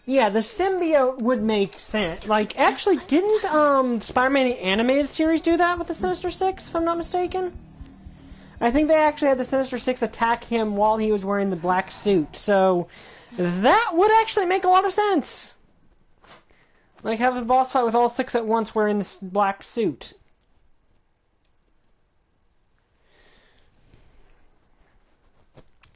Yeah, the symbiote would make sense. Like, actually, didn't Spider-Man the Animated Series do that with the Sinister Six, if I'm not mistaken? I think they actually had the Sinister Six attack him while he was wearing the black suit, so that would actually make a lot of sense. Like, have a boss fight with all six at once wearing this black suit.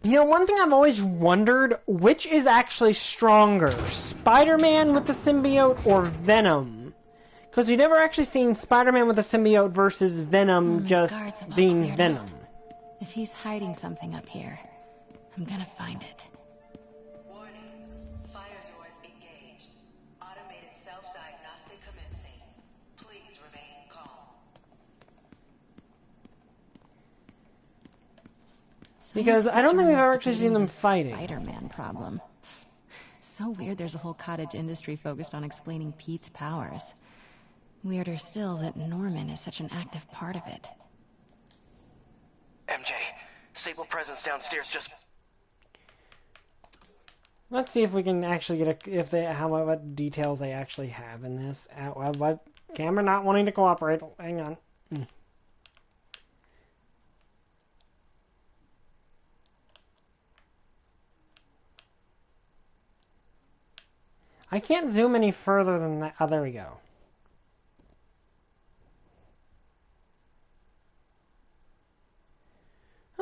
You know, one thing I've always wondered, which is actually stronger, Spider-Man with the symbiote or Venom? Because we've never actually seen Spider-Man with the symbiote versus Venom just being Venom. If he's hiding something up here, I'm gonna find it. Warning. Fire doors engaged. Automated self-diagnostic commencing. Please remain calm. Because I don't think we've ever actually seen them fighting. Spider-Man problem. So weird there's a whole cottage industry focused on explaining Pete's powers. Weirder still that Norman is such an active part of it. MJ, Sable presence downstairs just... Let's see if we can actually get what details they actually have in this. What camera not wanting to cooperate. Hang on. I can't zoom any further than that. Oh, there we go.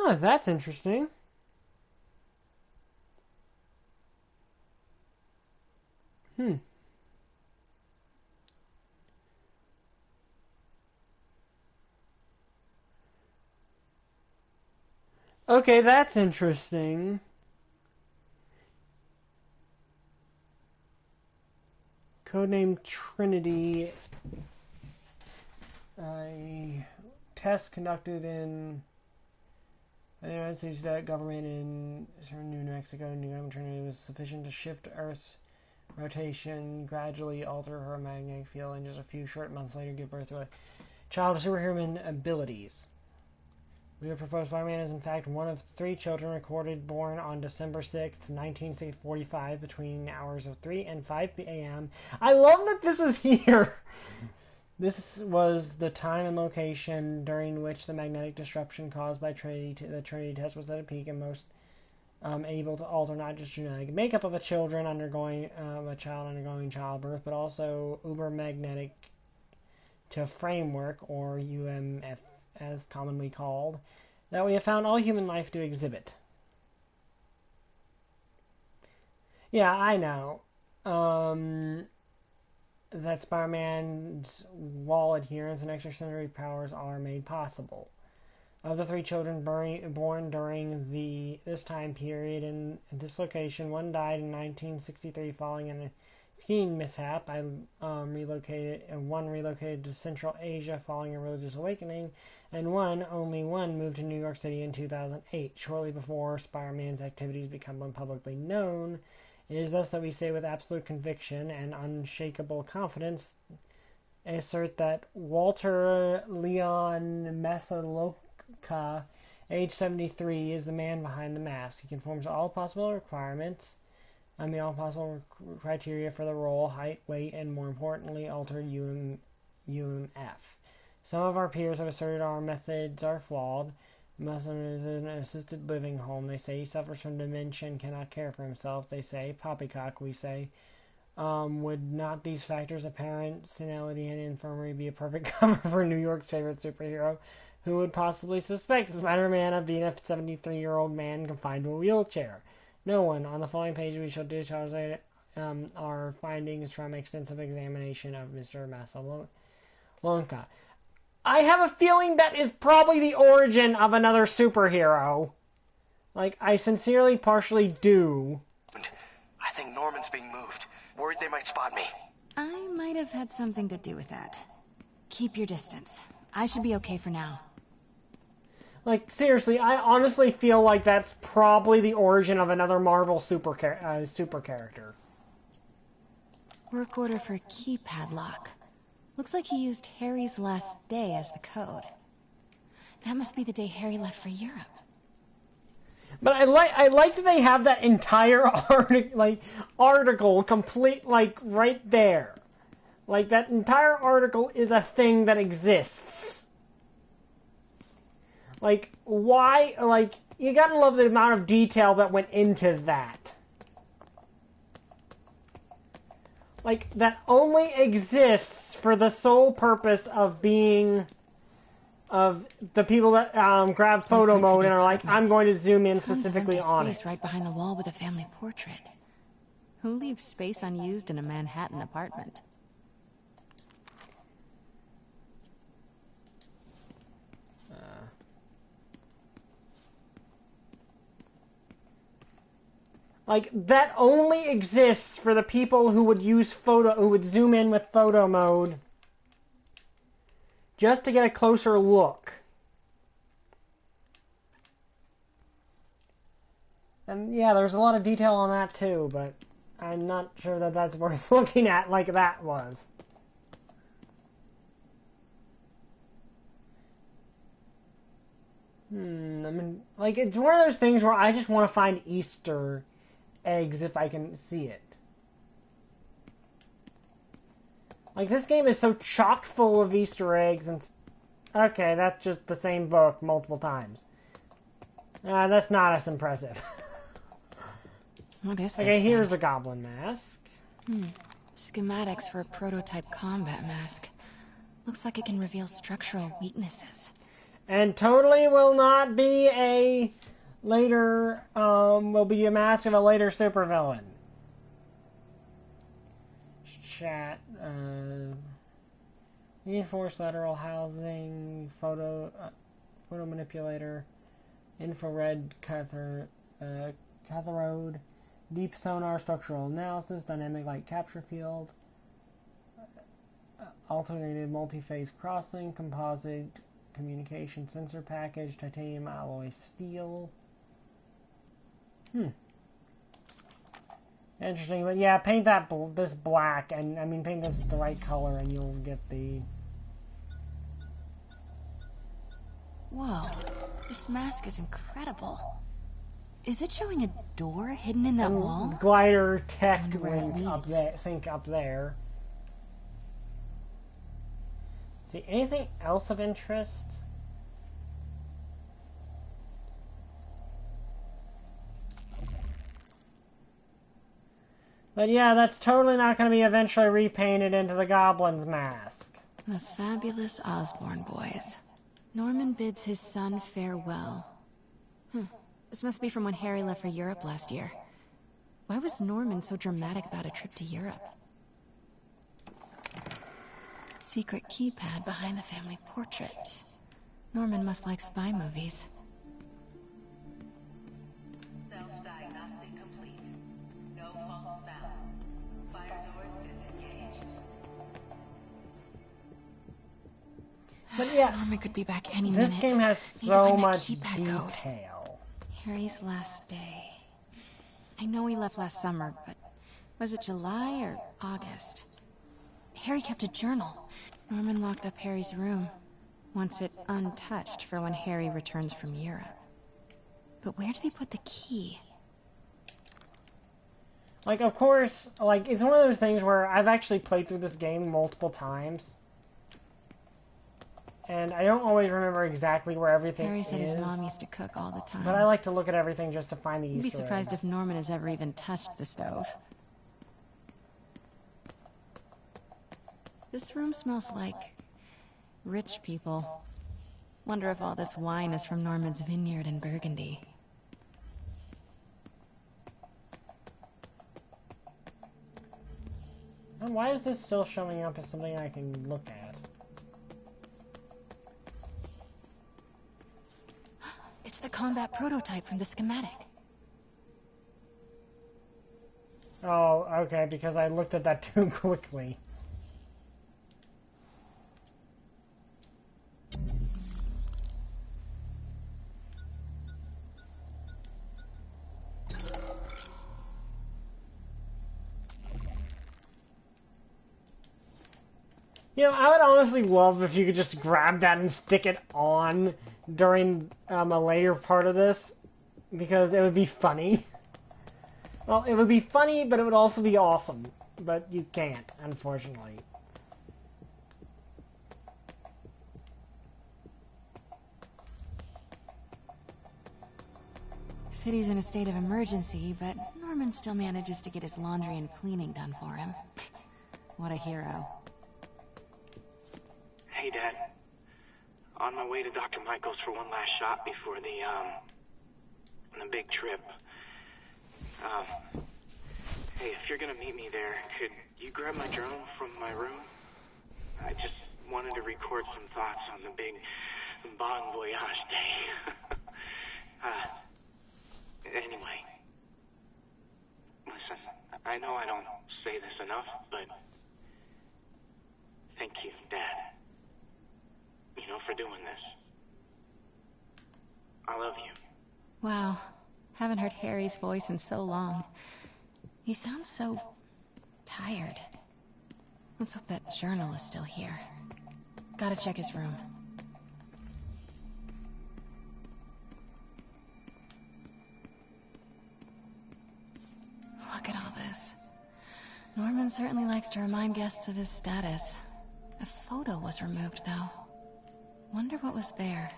Huh, that's interesting. Okay, that's interesting. Codename Trinity. A test conducted in the United States government in New Mexico. New Trinity was sufficient to shift Earth's rotation, gradually alter her magnetic field, and just a few short months later give birth to a child with superhuman abilities. The proposed Spider-Man is in fact one of 3 children recorded born on December 6th, 1945, between hours of 3 and 5 a.m. I love that this is here! This was the time and location during which the magnetic disruption caused by the Trinity test was at a peak and most able to alter not just genetic makeup of a child undergoing childbirth, but also uber-magnetic to framework, or UMF as commonly called, that we have found all human life to exhibit. Yeah, I know. That Spider-Man's wall adherence and extrasensory powers are made possible. Of the 3 children born during this time period in this location, one died in 1963 following a skiing mishap. One relocated to Central Asia following a religious awakening, and only one moved to New York City in 2008, shortly before Spider-Man's activities become publicly known. It is thus that we say with absolute conviction and unshakable confidence, assert that Walter Leon Masaloka, age 73, is the man behind the mask. He conforms to all possible requirements, all possible criteria for the role, height, weight, and more importantly, altered UMF. Some of our peers have asserted our methods are flawed. Muslim is in an assisted living home. They say he suffers from dementia and cannot care for himself. They say, poppycock, we say. Would not these factors, apparent senility and infirmary, be a perfect cover for New York's favorite superhero? Who would possibly suspect Spider-Man of being a 73-year-old man confined to a wheelchair? No one. On the following page, we shall discharge our findings from extensive examination of Mr. Massalonka. I have a feeling that is probably the origin of another superhero. Like, I sincerely partially do. I think Norman's being moved. Worried they might spot me. I might have had something to do with that. Keep your distance. I should be okay for now. Like, seriously, I honestly feel like that's probably the origin of another Marvel super character. Work order for a key padlock. Looks like he used Harry's last day as the code. That must be the day Harry left for Europe. But I like that they have that entire article complete, like, right there. Like, that entire article is a thing that exists. Like, why, like, you gotta love the amount of detail that went into that. Like, that only exists for the sole purpose of being, of the people that grab photo mode and are like, I'm going to zoom in specifically on it. Right behind the wall with a family portrait. Who leaves space unused in a Manhattan apartment? Like, that only exists for the people who would who would zoom in with photo mode just to get a closer look. And yeah, there's a lot of detail on that too, but I'm not sure that that's worth looking at like that was. I mean, like, it's one of those things where I just want to find Easter eggs if I can see it. Like, this game is so chock full of Easter eggs and... Okay, that's just the same book multiple times. That's not as impressive. What is this? Okay, here's a goblin mask. Schematics for a prototype combat mask. Looks like it can reveal structural weaknesses. And totally will not be a later, will be a mask of a later supervillain. Chat, reinforced lateral housing, photo manipulator, infrared cathode, deep sonar structural analysis, dynamic light capture field, alternated multi-phase crossing, composite communication sensor package, titanium alloy steel. Interesting, but yeah, paint that this black, and I mean paint this the right color, and you'll get the. Whoa, this mask is incredible. Is it showing a door hidden in that wall? Glider tech link up there, sync up there. See, anything else of interest? But yeah, that's totally not going to be eventually repainted into the Goblin's mask. The fabulous Osborn boys. Norman bids his son farewell. This must be from when Harry left for Europe last year. Why was Norman so dramatic about a trip to Europe? Secret keypad behind the family portrait. Norman must like spy movies. Self-diagnostic complete. No faults found. Fire doors disengaged. But yeah, Norman could be back any minute. This game has so much detail. Harry's last day. I know he left last summer, but was it July or August? Harry kept a journal. Norman locked up Harry's room, wants it untouched for when Harry returns from Europe. But where did he put the key? Like, of course, like, it's one of those things where I've actually played through this game multiple times. And I don't always remember exactly where everything Harry said is. his mom used to cook all the time. But I like to look at everything just to find the Easter eggs. You'd be surprised if Norman has ever even touched the stove. This room smells like rich people. Wonder if all this wine is from Norman's vineyard in Burgundy. And why is this still showing up as something I can look at? It's the combat prototype from the schematic. Oh, okay, because I looked at that too quickly. You know, I would honestly love if you could just grab that and stick it on during a later part of this, because it would be funny. Well, it would be funny, but it would also be awesome. But you can't, unfortunately. City's in a state of emergency, but Norman still manages to get his laundry and cleaning done for him. What a hero. Hey, Dad. On my way to Dr. Michael's for one last shot before the big trip. Hey, if you're gonna meet me there, could you grab my journal from my room? I just wanted to record some thoughts on the big Bon Voyage day. Anyway. Listen, I know I don't say this enough, but thank you, Dad. You know, for doing this. I love you. Wow. Haven't heard Harry's voice in so long. He sounds so tired. Let's hope that journal is still here. Gotta check his room. Look at all this. Norman certainly likes to remind guests of his status. The photo was removed, though. Wonder what was there.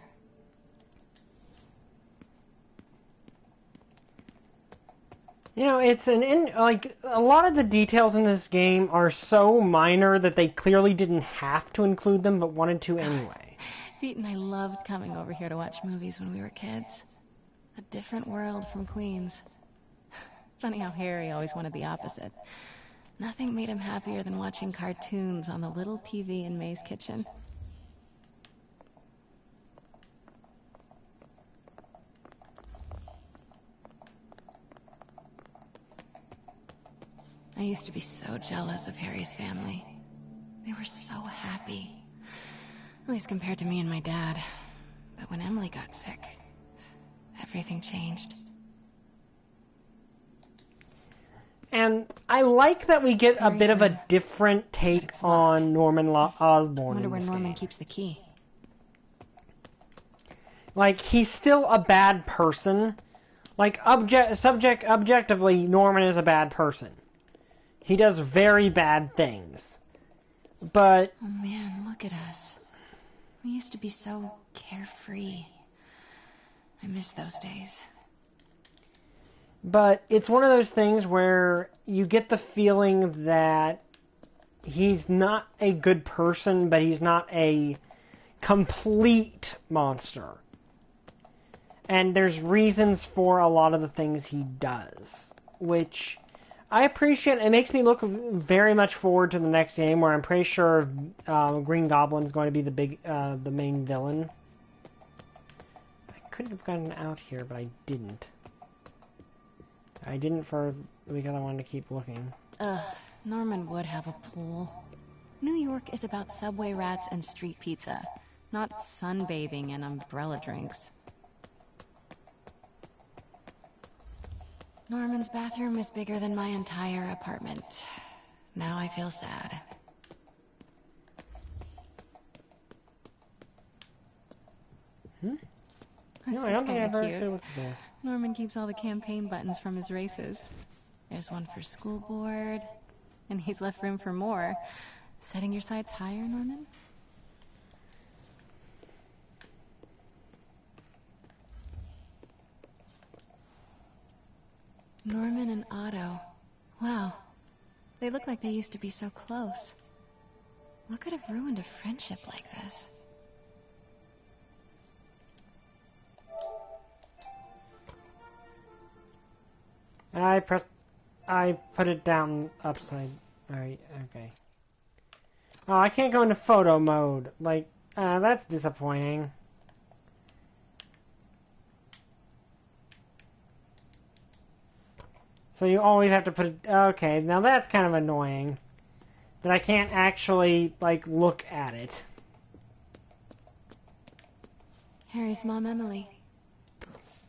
You know, it's like, a lot of the details in this game are so minor that they clearly didn't have to include them, but wanted to anyway. Pete and I loved coming over here to watch movies when we were kids. A different world from Queens. Funny how Harry always wanted the opposite. Nothing made him happier than watching cartoons on the little TV in May's kitchen. I used to be so jealous of Harry's family. They were so happy. At least compared to me and my dad. But when Emily got sick, everything changed. And I like that we get a bit of a different take on Norman Osborn. I wonder where Norman keeps the key. Like, he's still a bad person. Like, objectively, Norman is a bad person. He does very bad things. But... Oh man, look at us. We used to be so carefree. I miss those days. But it's one of those things where you get the feeling that he's not a good person, but he's not a complete monster. And there's reasons for a lot of the things he does, which I appreciate. It makes me look very much forward to the next game, where I'm pretty sure Green Goblin is going to be the main villain. I could have gotten out here, but I didn't. I didn't because I wanted to keep looking. Ugh, Norman would have a pool. New York is about subway rats and street pizza, not sunbathing and umbrella drinks. Norman's bathroom is bigger than my entire apartment. Now I feel sad. No, I don't think I've ever looked at this. Norman keeps all the campaign buttons from his races. There's one for school board, and he's left room for more. Setting your sights higher, Norman? Norman and Otto. Wow. They look like they used to be so close. What could have ruined a friendship like this? I put it down upside. Alright, okay. Oh, I can't go into photo mode. Like, that's disappointing. So you always have to put it... Okay, now that's kind of annoying. That I can't actually, like, look at it. Harry's mom, Emily.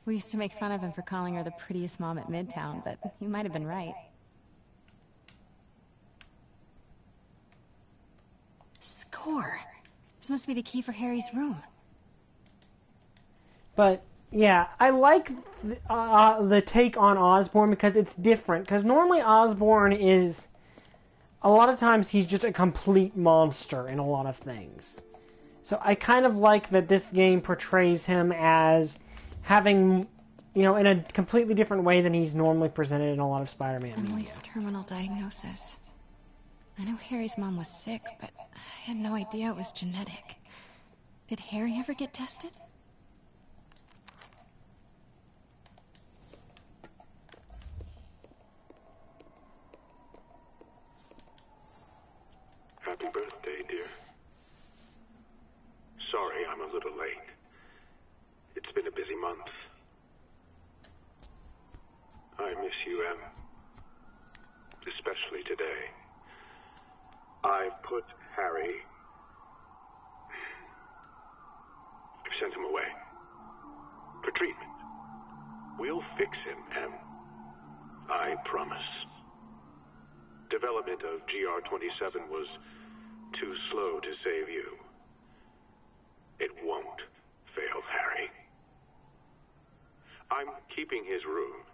We used to make fun of him for calling her the prettiest mom at Midtown, but he might have been right. Score! This must be the key for Harry's room. But, yeah, I like the take on Osborn because it's different. Because normally Osborn is... A lot of times he's just a complete monster in a lot of things. So I kind of like that this game portrays him as having, you know, in a completely different way than he's normally presented in a lot of Spider-Man media. Emily's terminal diagnosis. I know Harry's mom was sick, but I had no idea it was genetic. Did Harry ever get tested? Happy birthday, dear. Sorry I'm a little late. It's been a busy month. I miss you, Em. Especially today. I've put Harry... I've sent him away. For treatment. We'll fix him, Em. I promise. Development of GR-27 was too slow to save you. It won't fail Harry. I'm keeping his room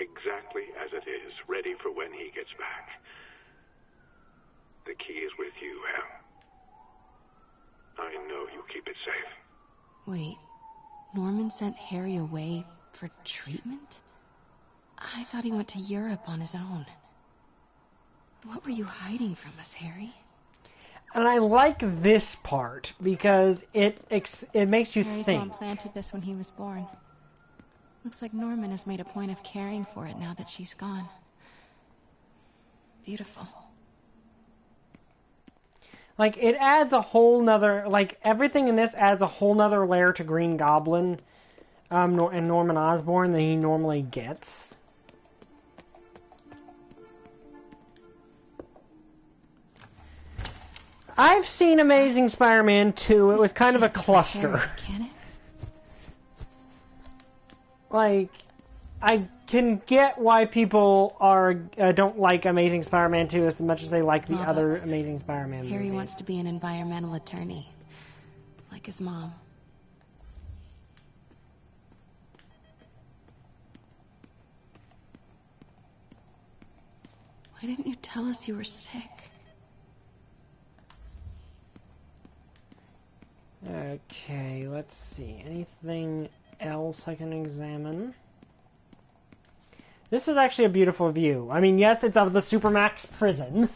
exactly as it is, ready for when he gets back. The key is with you, Em. I know you keep it safe. Wait, Norman sent Harry away for treatment? I thought he went to Europe on his own. What were you hiding from us, Harry? And I like this part because it makes you Harry's think. mom planted this when he was born. Looks like Norman has made a point of caring for it now that she's gone. Beautiful. Like, it adds a whole nother, like, everything in this adds a whole nother layer to Green Goblin and Norman Osborn than he normally gets. I've seen Amazing Spider-Man 2. It was kind of a cluster. Can it? Like, I can get why people don't like Amazing Spider-Man 2 as much as they like the other Amazing Spider-Man movies. Harry wants to be an environmental attorney, like his mom. Why didn't you tell us you were sick? Okay, let's see. Anything else I can examine? This is actually a beautiful view. I mean, yes, it's of the Supermax prison,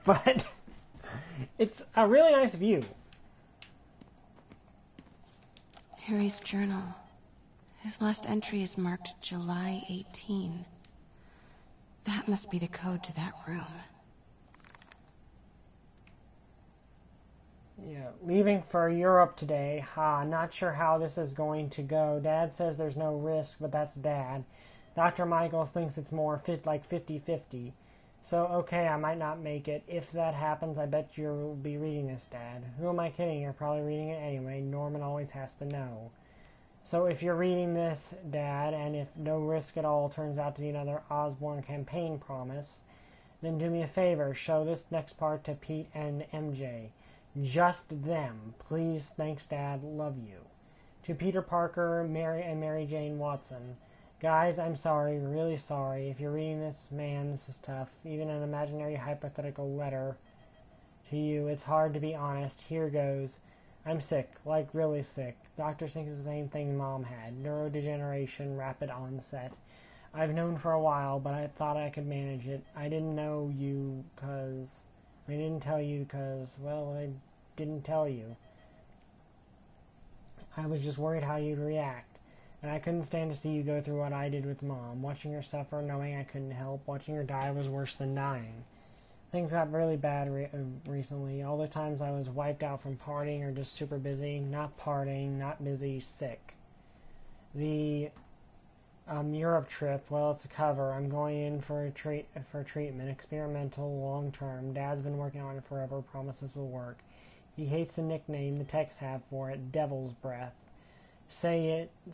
but it's a really nice view. Harry's journal. His last entry is marked July 18. That must be the code to that room. Yeah, leaving for Europe today. Not sure how this is going to go. Dad says there's no risk, but that's Dad. Dr. Michaels thinks it's more like 50-50. So, okay, I might not make it. If that happens, I bet you'll be reading this, Dad. Who am I kidding? You're probably reading it anyway. Norman always has to know. So if you're reading this, Dad, and if No Risk at All turns out to be another Osborn campaign promise, then do me a favor. Show this next part to Pete and MJ. Just them. Please, thanks, Dad. Love you. To Peter Parker, Mary, and Mary Jane Watson. Guys, I'm sorry, really sorry. If you're reading this, man, this is tough. Even an imaginary hypothetical letter to you, it's hard to be honest. Here goes. I'm sick, like really sick. Doctors think it's the same thing Mom had. Neurodegeneration, rapid onset. I've known for a while, but I thought I could manage it. I didn't tell you because, well, I didn't tell you. I was just worried how you'd react. And I couldn't stand to see you go through what I did with Mom. Watching her suffer, knowing I couldn't help. Watching her die was worse than dying. Things got really bad recently. All the times I was wiped out from partying or just super busy. Not partying, not busy, sick. The Europe trip, well, it's a cover. I'm going in for treatment. Experimental, long-term. Dad's been working on it forever. Promises will work. He hates the nickname the techs have for it, Devil's Breath. Says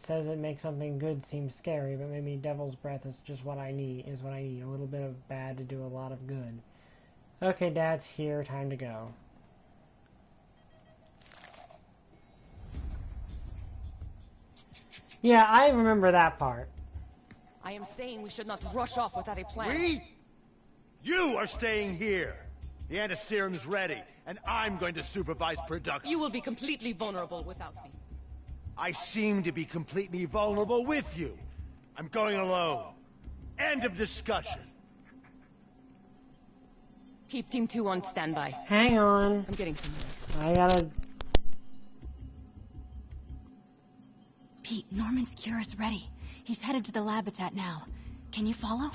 it makes something good seem scary, but maybe Devil's Breath is just what I need. A little bit of bad to do a lot of good. Okay, Dad's here. Time to go. Yeah, I remember that part. I am saying we should not rush off without a plan. We? You are staying here. The antiserum's ready, and I'm going to supervise production. You will be completely vulnerable without me. I seem to be completely vulnerable with you. I'm going alone. End of discussion. Keep Team 2 on standby. Hang on. I'm getting somewhere. I gotta... Pete, Norman's cure is ready. He's headed to the lab it's at now. Can you follow?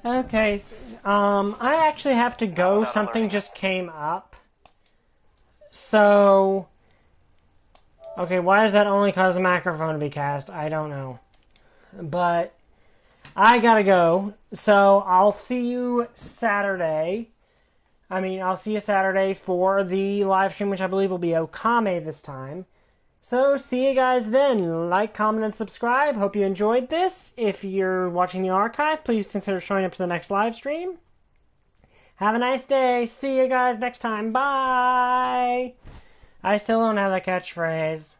Okay, I actually have to go. Something just came up. So, okay, why does that only cause the microphone to be cast? I don't know. But, I gotta go. So, I'll see you Saturday. I'll see you Saturday for the live stream, which I believe will be Okame this time. So, see you guys then. Like, comment, and subscribe. Hope you enjoyed this. If you're watching the archive, please consider showing up to the next live stream. Have a nice day. See you guys next time. Bye! I still don't have a catchphrase.